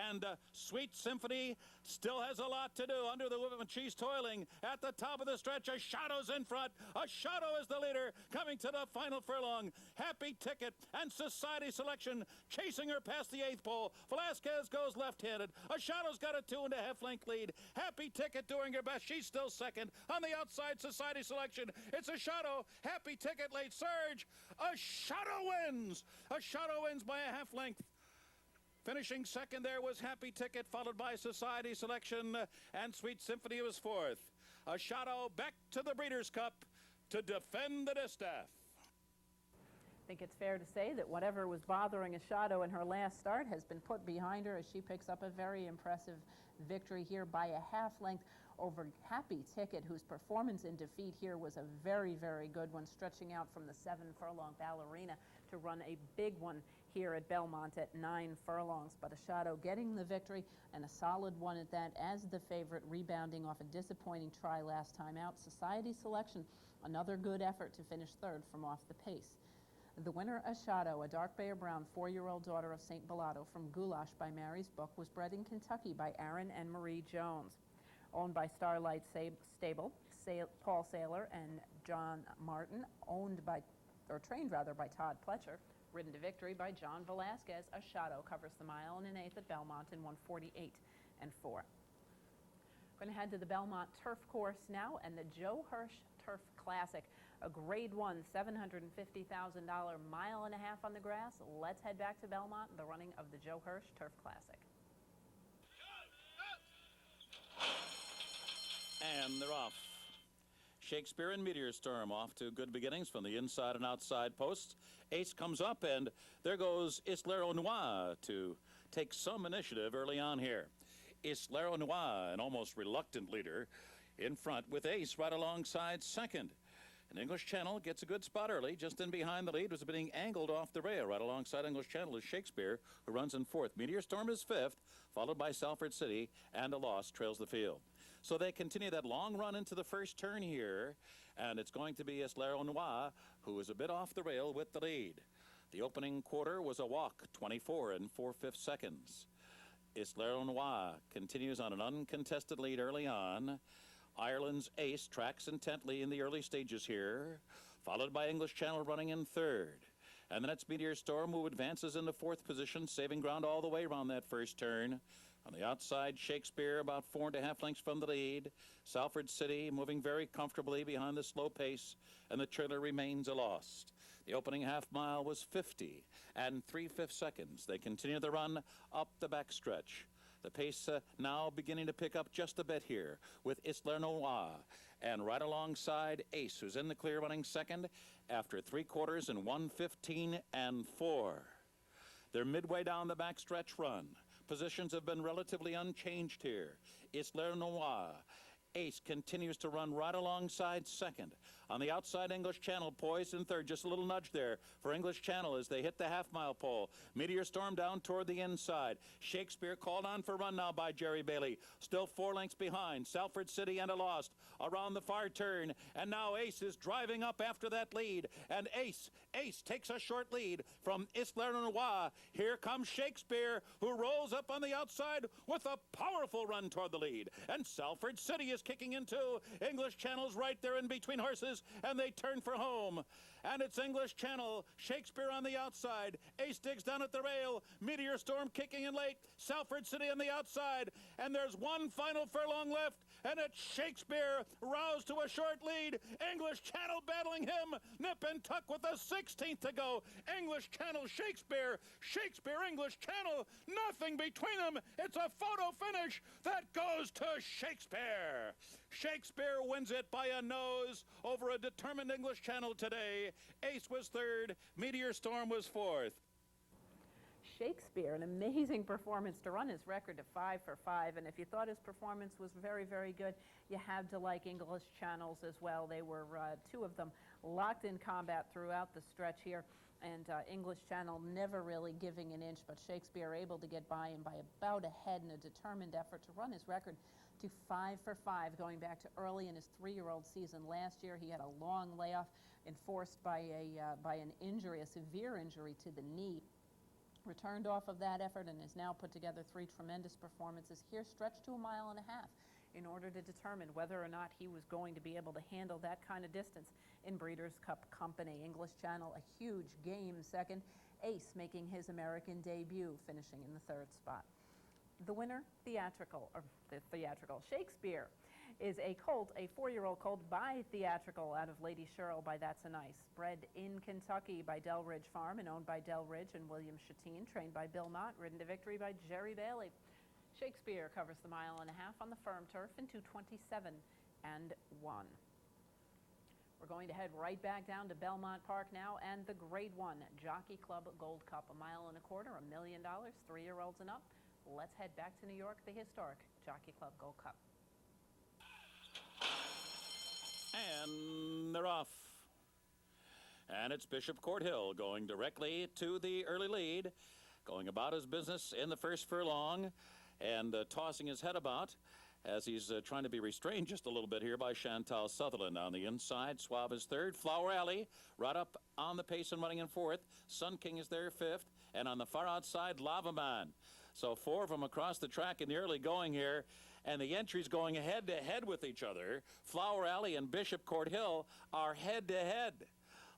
And Sweet Symphony still has a lot to do under the whip, and she's toiling at the top of the stretch. A Shadow's in front. A Shadow is the leader coming to the final furlong. Happy Ticket and Society Selection chasing her past the 8th pole. Velasquez goes left-handed. A Shadow's got a 2.5 length lead. Happy Ticket doing her best. She's still second. On the outside, Society Selection. It's a Shadow. Happy Ticket late surge. A Shadow wins. A Shadow wins by a 1/2 length. Finishing second there was Happy Ticket, followed by Society Selection, and Sweet Symphony was 4th. A Shadow back to the Breeders' Cup to defend the distaff. I think it's fair to say that whatever was bothering a Shadow in her last start has been put behind her as she picks up a very impressive victory here by a 1/2 length over Happy Ticket, whose performance in defeat here was a very, very good one, stretching out from the 7-furlong Ballerina to run a big one here at Belmont at 9 furlongs. But a Shadow getting the victory, and a solid one at that, as the favorite, rebounding off a disappointing try last time out. Society Selection, another good effort to finish 3rd from off the pace. The winner, a Shadow, a dark Bear Brown 4-year-old daughter of St. Bellato from Goulash by Mary's Book, was bred in Kentucky by Aaron and Marie Jones. Owned by Starlight Stable, Paul Saylor and John Martin, trained by Todd Pletcher, ridden to victory by John Velasquez. A Shadow covers the mile and an 1/8 at Belmont in 1:48 and 4. Going to head to the Belmont Turf Course now, and the Joe Hirsch Turf Classic, a Grade 1, $750,000 1.5 on the grass. Let's head back to Belmont, the running of the Joe Hirsch Turf Classic. And they're off. Shakespeare and Meteor Storm off to good beginnings from the inside and outside posts. Ace comes up, and there goes Islero Noir to take some initiative early on here. Islero Noir, an almost reluctant leader, in front with Ace right alongside second. And English Channel gets a good spot early. Just in behind the lead was being angled off the rail. Right alongside English Channel is Shakespeare, who runs in 4th. Meteor Storm is 5th, followed by Salford City, and A Loss trails the field. So they continue that long run into the first turn here, and it's going to be Islero Noir, who is a bit off the rail with the lead. The opening quarter was a walk, 24 4/5 seconds. Islero Noir continues on an uncontested lead early on. Ireland's Ace tracks intently in the early stages here, followed by English Channel running in 3rd. And then it's Meteor Storm, who advances into 4th position, saving ground all the way around that first turn. On the outside, Shakespeare about 4.5 lengths from the lead. Salford City moving very comfortably behind the slow pace, and the trailer remains a loss. The opening half-mile was 50 3/5 seconds. They continue the run up the backstretch. The pace now beginning to pick up just a bit here with Islero Noir, and right alongside Ace, who's in the clear running second after 3 quarters in 1:15 and 4. They're midway down the backstretch run. Positions have been relatively unchanged here. Islero Noir. Ace continues to run right alongside second. On the outside, English Channel poised in 3rd. Just a little nudge there for English Channel as they hit the half-mile pole. Meteor Storm down toward the inside. Shakespeare called on for run now by Jerry Bailey. Still 4 lengths behind. Salford City and A Lost around the far turn. And now Ace is driving up after that lead. And Ace takes a short lead from Islero Noir. Here comes Shakespeare, who rolls up on the outside with a powerful run toward the lead. And Salford City is kicking into English Channel's right there in between horses, and they turn for home. And it's English Channel, Shakespeare on the outside. Ace digs down at the rail. Meteor Storm kicking in late. Salford City on the outside. And there's 1 final furlong left, and it's Shakespeare roused to a short lead. English Channel battling him. Nip and tuck with a 16th to go. English Channel, Shakespeare. Shakespeare, English Channel. Nothing between them. It's a photo finish that goes to Shakespeare. Shakespeare wins it by a nose over a determined English Channel today. Ace was 3rd. Meteor Storm was 4th. Shakespeare, an amazing performance to run his record to 5 for 5. And if you thought his performance was very, very good, you had to like English Channels as well. They were, two of them, locked in combat throughout the stretch here. And English Channel never really giving an inch, but Shakespeare able to get by him by about a head in a determined effort to run his record to 5 for 5, going back to early in his 3-year-old season last year. He had a long layoff enforced by an injury, a severe injury to the knee. Returned off of that effort and has now put together 3 tremendous performances here, stretched to 1.5 miles in order to determine whether or not he was going to be able to handle that kind of distance in Breeders' Cup company. English Channel, a huge game second. Ace making his American debut, finishing in the 3rd spot. The winner, Theatrical, Shakespeare, is a colt, a 4-year-old colt by Theatrical out of Lady Cheryl by That's a Nice. Bred in Kentucky by Del Ridge Farm and owned by Del Ridge and William Chatine, trained by Bill Mott, ridden to victory by Jerry Bailey. Shakespeare covers the 1.5 miles on the firm turf in 2:27 and 1. We're going to head right back down to Belmont Park now and the Grade 1 Jockey Club Gold Cup, 1.25 miles, $1 million, 3-year-olds and up. Let's head back to New York, the historic Jockey Club Gold Cup. And they're off. And it's Bishop Court Hill going directly to the early lead, going about his business in the first furlong and tossing his head about as he's trying to be restrained just a little bit here by Chantal Sutherland. On the inside, Suave is 3rd. Flower Alley right up on the pace and running in 4th. Sun King is there 5th. And on the far outside, Lava Man. So 4 of them across the track in the early going here. And the entries going head-to-head with each other. Flower Alley and Bishop Court Hill are head-to-head.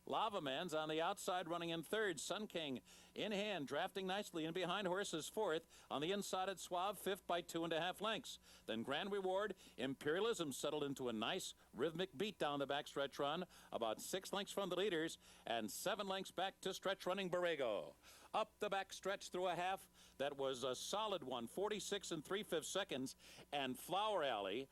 Lava Man's on the outside running in 3rd. Sun King in hand, drafting nicely. In behind horses 4th. On the inside at Suave, 5th by 2.5 lengths. Then Grand Reward, Imperialism settled into a nice rhythmic beat down the backstretch run. About 6 lengths from the leaders and 7 lengths back to stretch running Borrego. Up the backstretch through a half. That was a solid one, 46 3/5 seconds. And Flower Alley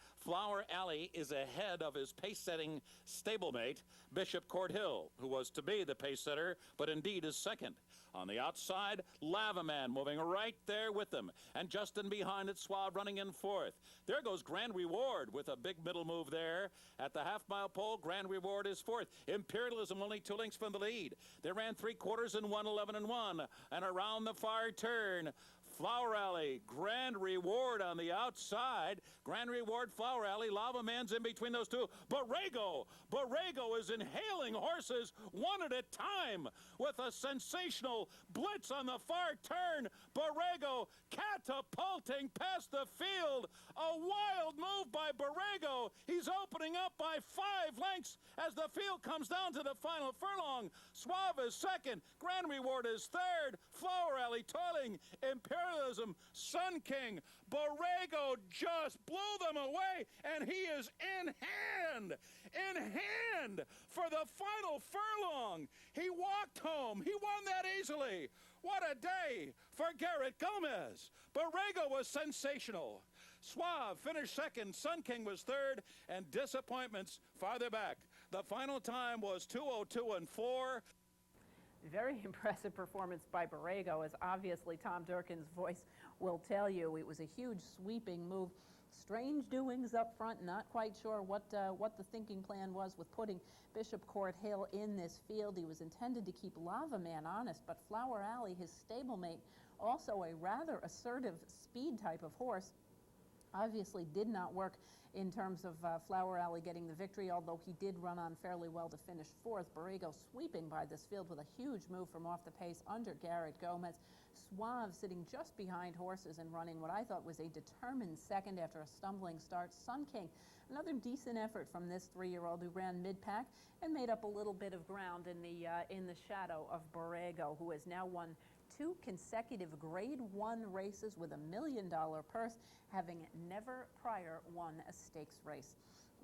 is ahead of his pace-setting stablemate, Bishop Court Hill, who was to be the pace setter, but indeed is second. On the outside, Lava Man moving right there with them. And just in behind it, Suave running in 4th. There goes Grand Reward with a big middle move there. At the half-mile pole, Grand Reward is 4th. Imperialism only 2 lengths from the lead. They ran 3/4 in 1:11 and 1. And around the far turn, Flower Alley, Grand Reward on the outside. Grand Reward, Flower Alley, Lava Man's in between those two. Borrego is inhaling horses one at a time with a sensational blitz on the far turn. Borrego catapulting past the field. A wild move by Borrego. He's opening up by 5 lengths as the field comes down to the final furlong. Suave is 2nd. Grand Reward is 3rd. Flower Alley toiling. Imperialism, Sun King. Borrego just blew them away, and he is in hand for the final furlong. He walked home. He won that easily. What a day for Garrett Gomez. Borrego was sensational. Suave finished 2nd. Sun King was 3rd, and disappointments farther back. The final time was 2:02 and 4. Very impressive performance by Borrego, as obviously Tom Durkin's voice will tell you. It was a huge sweeping move. Strange doings up front. Not quite sure what the thinking plan was with putting Bishop Court Hill in this field. He was intended to keep Lava Man honest, but Flower Alley, his stablemate, also a rather assertive speed type of horse, obviously did not work in terms of Flower Alley getting the victory, although he did run on fairly well to finish 4th. Borrego sweeping by this field with a huge move from off the pace under Garrett Gomez. Suave sitting just behind horses and running what I thought was a determined 2nd after a stumbling start. Sun King, another decent effort from this 3-year-old who ran mid-pack and made up a little bit of ground in the shadow of Borrego, who has now won 2 consecutive Grade 1 races with $1 million purse, having never prior won a stakes race.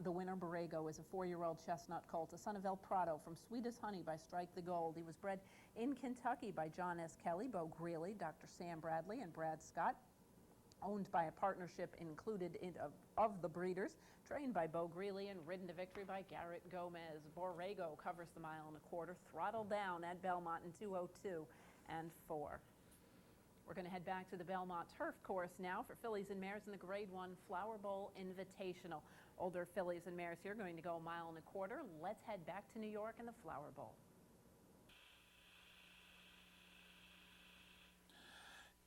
The winner, Borrego, is a 4-year-old chestnut colt, a son of El Prado from Sweet as Honey by Strike the Gold. He was bred in Kentucky by John S. Kelly, Bo Greeley, Dr. Sam Bradley, and Brad Scott. Owned by a partnership included of the breeders, trained by Bo Greeley and ridden to victory by Garrett Gomez. Borrego covers the 1.25 miles, throttled down at Belmont in 2:02 and 4. We're going to head back to the Belmont Turf Course now for fillies and mares in the Grade 1 Flower Bowl Invitational. Older fillies and mares here going to go 1.25 miles. Let's head back to New York in the Flower Bowl.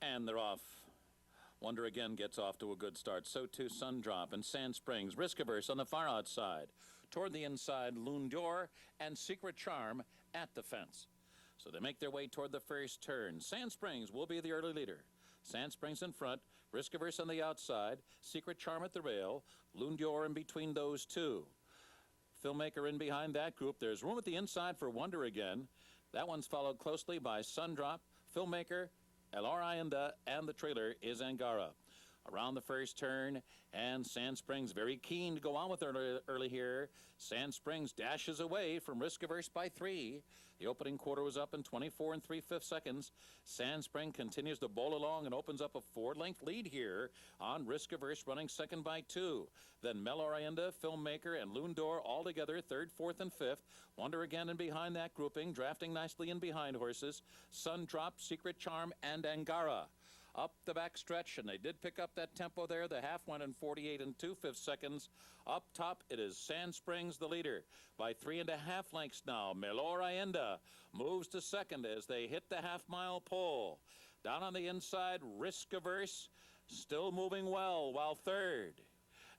And they're off. Wonder Again gets off to a good start. So too Sundrop and Sand Springs. Risk Averse on the far outside. Toward the inside, Loon d'Or and Secret Charm at the fence. So they make their way toward the first turn. Sand Springs will be the early leader. Sand Springs in front, Risk Averse on the outside, Secret Charm at the rail, Loon d'Or in between those two. Filmmaker in behind that group. There's room at the inside for Wonder Again. That one's followed closely by Sundrop, Filmmaker, El Orienda, and the trailer is Angara. Around the first turn, and Sand Springs very keen to go on with early here. Sand Springs dashes away from Risk Averse by 3. The opening quarter was up in 24 3/5 seconds. Sand Spring continues to bowl along and opens up a 4-length lead here on Risk Averse, running second by 2. Then Mel Orienda, Filmmaker, and Loon d'Or all together, third, fourth, and fifth. Wonder Again in behind that grouping, drafting nicely in behind horses. Sundrop, Secret Charm, and Angara. Up the back stretch, and they did pick up that tempo there. The half went in 48 2/5 seconds. Up top, it is Sand Springs, the leader, by 3.5 lengths now. Mel Orienda moves to second as they hit the half-mile pole. Down on the inside, Risk Averse, still moving well, while third.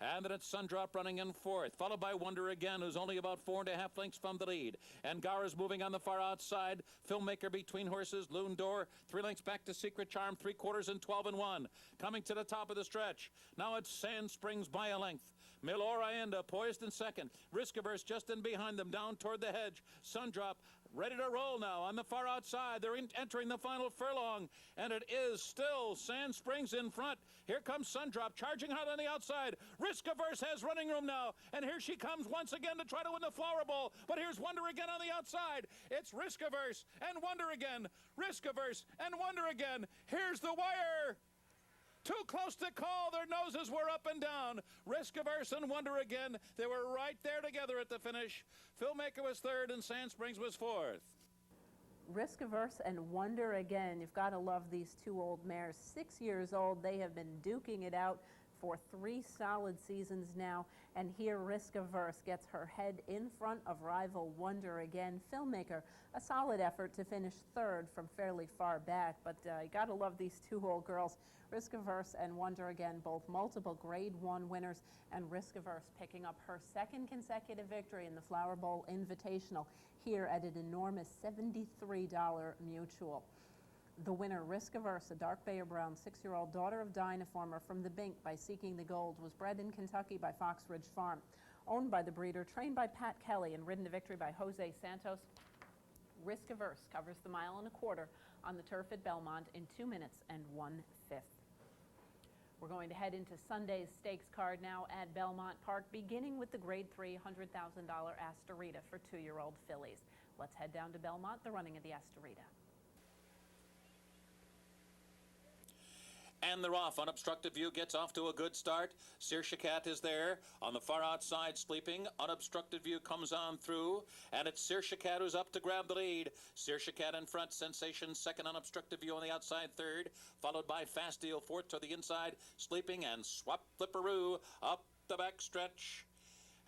And then it's Sundrop running in fourth, followed by Wonder Again, who's only about 4.5 lengths from the lead. Angara's moving on the far outside. Filmmaker between horses. Loon d'Or, 3 lengths back to Secret Charm, 3/4 in 12 1. Coming to the top of the stretch. Now it's Sand Springs by a length. Mel Orienda poised in second. Risk Averse just in behind them, down toward the hedge. Sundrop ready to roll now on the far outside. They're entering the final furlong, and it is still Sand Springs in front. Here comes Sundrop, charging hard on the outside. Risk Averse has running room now, and here she comes once again to try to win the Flower Bowl. But here's Wonder Again on the outside. It's Risk Averse and Wonder Again. Risk Averse and Wonder Again. Here's the wire. Too close to call. Their noses were up and down. Risk Averse and Wonder Again. They were right there together at the finish. Filmmaker was third and Sand Springs was fourth. Risk Averse and Wonder Again. You've got to love these two old mares. 6 years old. They have been duking it out for 3 solid seasons now. And here Risk Averse gets her head in front of rival Wonder Again. Filmmaker, a solid effort to finish third from fairly far back. But you got to love these two old girls. Risk Averse and Wonder Again, both multiple Grade 1 winners, and Risk Averse picking up her 2nd consecutive victory in the Flower Bowl Invitational here at an enormous $73 mutual. The winner, Risk Averse, a dark Bayer Brown 6-year-old daughter of Dynaformer from the Bink by Seeking the Gold, was bred in Kentucky by Fox Ridge Farm. Owned by the breeder, trained by Pat Kelly, and ridden to victory by Jose Santos. Risk Averse covers the 1.25 miles on the turf at Belmont in 2 minutes and 1/5. We're going to head into Sunday's stakes card now at Belmont Park, beginning with the Grade 3 $100,000 Astorita for 2-year-old fillies. Let's head down to Belmont, the running of the Astorita. And they're off. Unobstructed View gets off to a good start. Saoirse Cat is there on the far outside sleeping. Unobstructed View comes on through, and it's Saoirse Cat who's up to grab the lead. Saoirse Cat in front, Sensation second, Unobstructed View on the outside third, followed by Fast Deal fourth to the inside, sleeping, and Swap Flipperoo up the back stretch.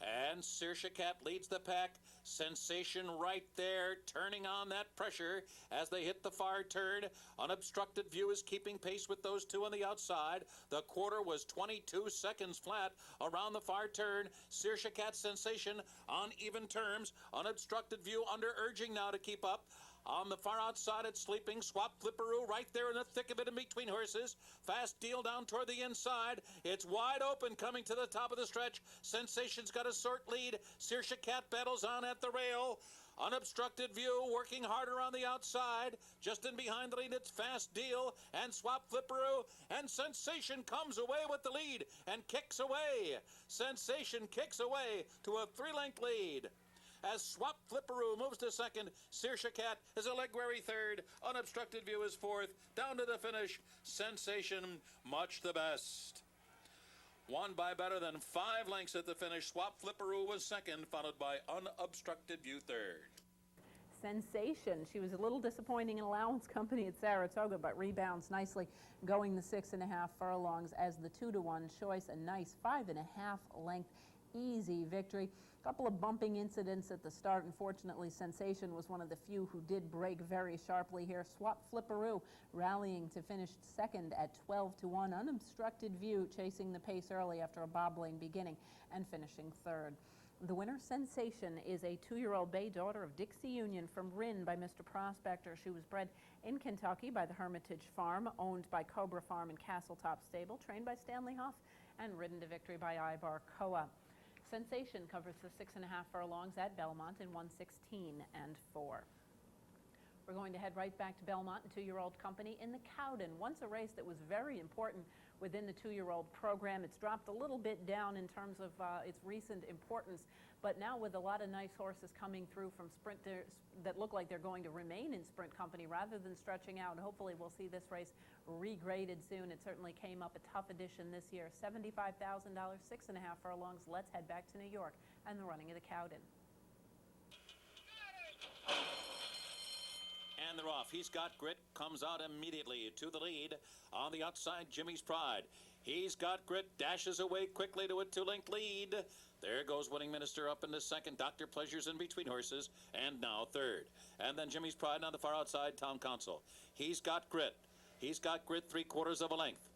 And Saoirse Cat leads the pack. Sensation right there, turning on that pressure as they hit the far turn. Unobstructed View is keeping pace with those two on the outside. The quarter was 22 seconds flat around the far turn. Saoirse Cat, Sensation on even terms. Unobstructed View under urging now to keep up. On the far outside, it's sleeping. Swap Flipperoo right there in the thick of it in between horses. Fast Deal down toward the inside. It's wide open coming to the top of the stretch. Sensation's got a short lead. Saoirse Cat battles on at the rail. Unobstructed View working harder on the outside. Just in behind the lead, it's Fast Deal and Swap Flipperoo. And Sensation comes away with the lead and kicks away. Sensation kicks away to a 3-length lead. As Swap Flipperoo moves to second, Saoirse Cat is a leg-weary third. Unobstructed View is fourth. Down to the finish, Sensation, much the best. Won by better than 5 lengths at the finish. Swap Flipperoo was second, followed by Unobstructed View third. Sensation. She was a little disappointing in allowance company at Saratoga, but rebounds nicely, going the 6.5 furlongs as the 2-to-1 choice. A nice 5.5 length easy victory. A couple of bumping incidents at the start. Unfortunately, Sensation was one of the few who did break very sharply here. Swap Flipperoo rallying to finish second at 12-to-1. Unobstructed View chasing the pace early after a bobbling beginning and finishing third. The winner, Sensation, is a 2-year-old bay daughter of Dixie Union from Rinn by Mr. Prospector. She was bred in Kentucky by the Hermitage Farm, owned by Cobra Farm and Castletop Stable, trained by Stanley Huff, and ridden to victory by Ibar Koa. Sensation covers the 6.5 furlongs at Belmont in 1:16.4. We're going to head right back to Belmont and 2-year-old company in the Cowden. Once a race that was very important within the 2-year-old program. It's dropped a little bit down in terms of its recent importance, but now with a lot of nice horses coming through from sprinters that look like they're going to remain in sprint company rather than stretching out. Hopefully we'll see this race regraded soon. It certainly came up a tough edition this year. $75,000, 6.5 furlongs. Let's head back to New York and the running of the Cowden. And they're off. He's Got Grit, comes out immediately to the lead. On the outside, Jimmy's Pride. He's Got Grit, dashes away quickly to a 2-length lead. There goes Winning Minister up into second. Dr. Pleasure's in between horses, and now third. And then Jimmy's Pride on the far outside, Town Council. He's Got Grit. He's Got Grit, 3/4 of a length.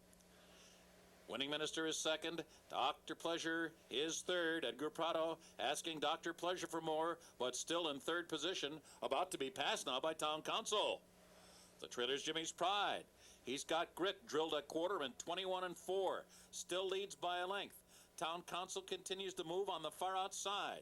Winning Minister is second. Dr. Pleasure is third. Edgar Prado asking Dr. Pleasure for more, but still in third position, about to be passed now by Town Council. The trailer's Jimmy's Pride. He's Got Grit, drilled a quarter in 21-4. Still leads by a length. Town Council continues to move on the far outside.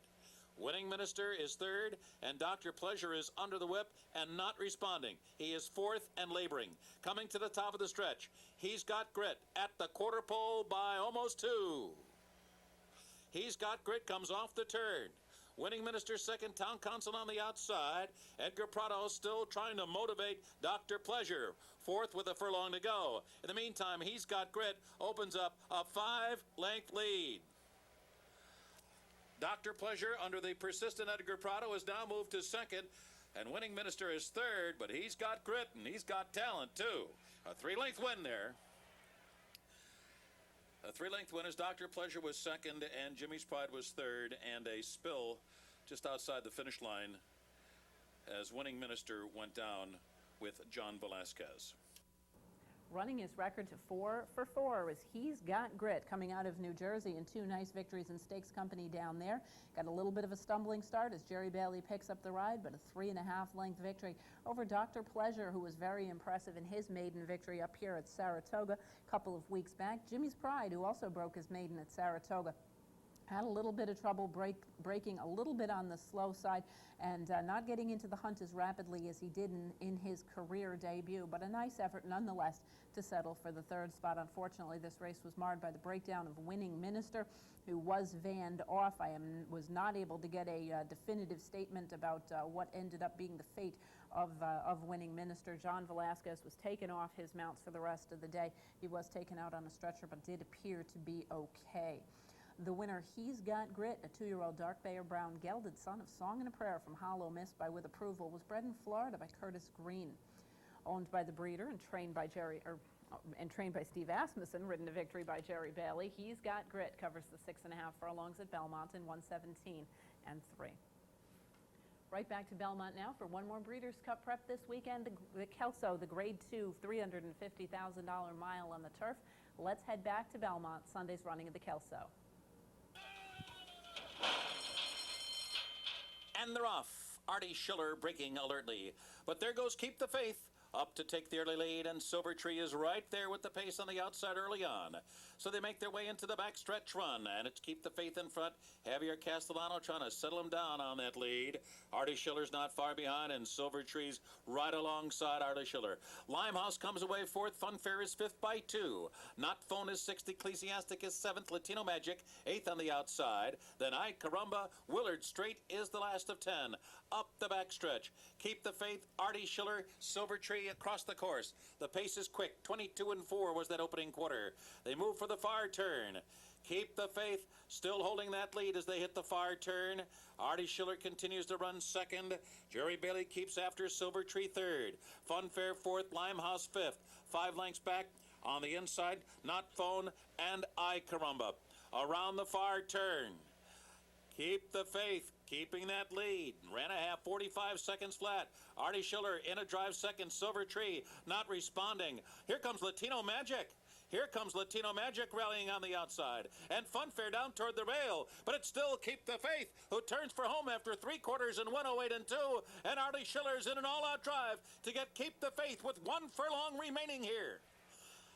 Winning Minister is third, and Dr. Pleasure is under the whip and not responding. He is fourth and laboring. Coming to the top of the stretch, He's Got Grit at the quarter pole by almost 2. He's Got Grit comes off the turn. Winning Minister second, Town Council on the outside. Edgar Prado still trying to motivate Dr. Pleasure. Fourth with a furlong to go. In the meantime, He's Got Grit opens up a 5-length lead. Dr. Pleasure, under the persistent Edgar Prado, has now moved to second, and Winning Minister is third, but He's Got Grit, and he's got talent, too. A 3-length win there. A 3-length win as Dr. Pleasure was second, and Jimmy's Pride was third, and a spill just outside the finish line as Winning Minister went down with John Velasquez. Running his record to 4 for 4 as He's Got Grit, coming out of New Jersey, and 2 nice victories in stakes company down there. Got a little bit of a stumbling start as Jerry Bailey picks up the ride, but a 3.5 length victory over Dr. Pleasure, who was very impressive in his maiden victory up here at Saratoga a couple of weeks back. Jimmy's Pride, who also broke his maiden at Saratoga, had a little bit of trouble breaking a little bit on the slow side and not getting into the hunt as rapidly as he did in his career debut, but a nice effort nonetheless to settle for the third spot. Unfortunately, this race was marred by the breakdown of Winning Minister, who was vanned off. I was not able to get a definitive statement about what ended up being the fate of Winning Minister. John Velasquez was taken off his mounts for the rest of the day. He was taken out on a stretcher, but did appear to be okay. The winner, He's Got Grit, a 2-year-old dark Bayer Brown gelded son of Song and a Prayer from Hollow Mist by With Approval, was bred in Florida by Curtis Green. Owned by the breeder and trained by Steve Asmussen, ridden to victory by Jerry Bailey. He's Got Grit covers the 6.5 furlongs at Belmont in 1:17.3. Right back to Belmont now for one more Breeders' Cup prep this weekend. The Kelso, the Grade 2, $350,000 mile on the turf. Let's head back to Belmont, Sunday's running of the Kelso. And they're off. Artie Schiller breaking alertly. But there goes Keep the Faith. Up to take the early lead, and Silver Tree is right there with the pace on the outside early on. So they make their way into the backstretch run, and it's Keep the Faith in front. Javier Castellano trying to settle him down on that lead. Artie Schiller's not far behind, and Silver Tree's right alongside Artie Schiller. Limehouse comes away fourth. Funfair is fifth by 2. Not Phone is sixth. Ecclesiastic is seventh. Latino Magic eighth on the outside. Then I Caramba. Willard Straight is the last of 10. Up the backstretch. Keep the Faith, Artie Schiller, Silver Tree across the course. The pace is quick. 22-4 was that opening quarter. They move for the far turn. Keep the Faith still holding that lead as they hit the far turn. Artie Schiller continues to run second. Jerry Bailey keeps after Silver Tree third. Funfair fourth, Limehouse fifth. 5 lengths back on the inside, Not Phone and I Carumba. Around the far turn. Keep the Faith, keeping that lead. Ran a half, 45 seconds flat. Artie Schiller in a drive second. Silver Tree not responding. Here comes Latino Magic. Here comes Latino Magic rallying on the outside. And Funfair down toward the rail. But it's still Keep the Faith, who turns for home after 3/4 in 108 and 2. And Artie Schiller's in an all-out drive to get Keep the Faith with 1 furlong remaining here.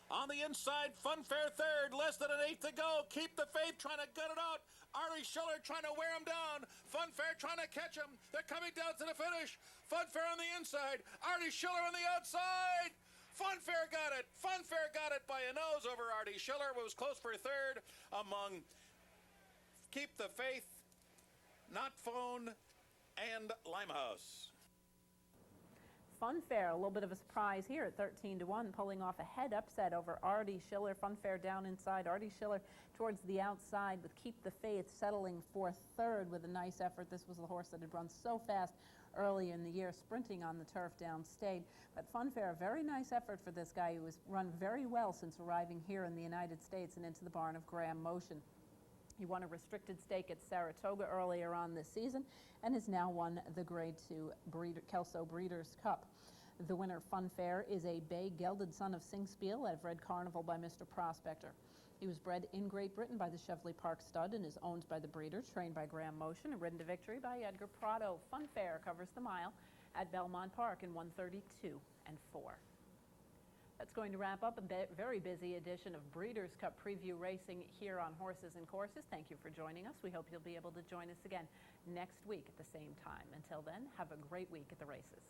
On the inside, Funfair third, less than an eighth to go. Keep the Faith trying to gut it out. Artie Schiller trying to wear him down. Funfair trying to catch him. They're coming down to the finish. Funfair on the inside. Artie Schiller on the outside. Funfair got it. Funfair got it by a nose over Artie Schiller, who was close for third among Keep the Faith, Not Phone, and Limehouse. Funfair, a little bit of a surprise here at 13-1, pulling off a head upset over Artie Schiller. Funfair down inside. Artie Schiller towards the outside with Keep the Faith settling for third with a nice effort. This was the horse that had run so fast early in the year, sprinting on the turf downstate. But Funfair, a very nice effort for this guy who has run very well since arriving here in the United States and into the barn of Graham Motion. He won a restricted stake at Saratoga earlier on this season and has now won the Grade 2 Kelso Breeders' Cup. The winner, Funfair, is a bay gelded son of Singspiel out of Red Carnival by Mr. Prospector. He was bred in Great Britain by the Cheveley Park stud and is owned by the breeder, trained by Graham Motion, and ridden to victory by Edgar Prado. Funfair covers the mile at Belmont Park in 1:32 and 4. That's going to wrap up a very busy edition of Breeders' Cup Preview Racing here on Horses and Courses. Thank you for joining us. We hope you'll be able to join us again next week at the same time. Until then, have a great week at the races.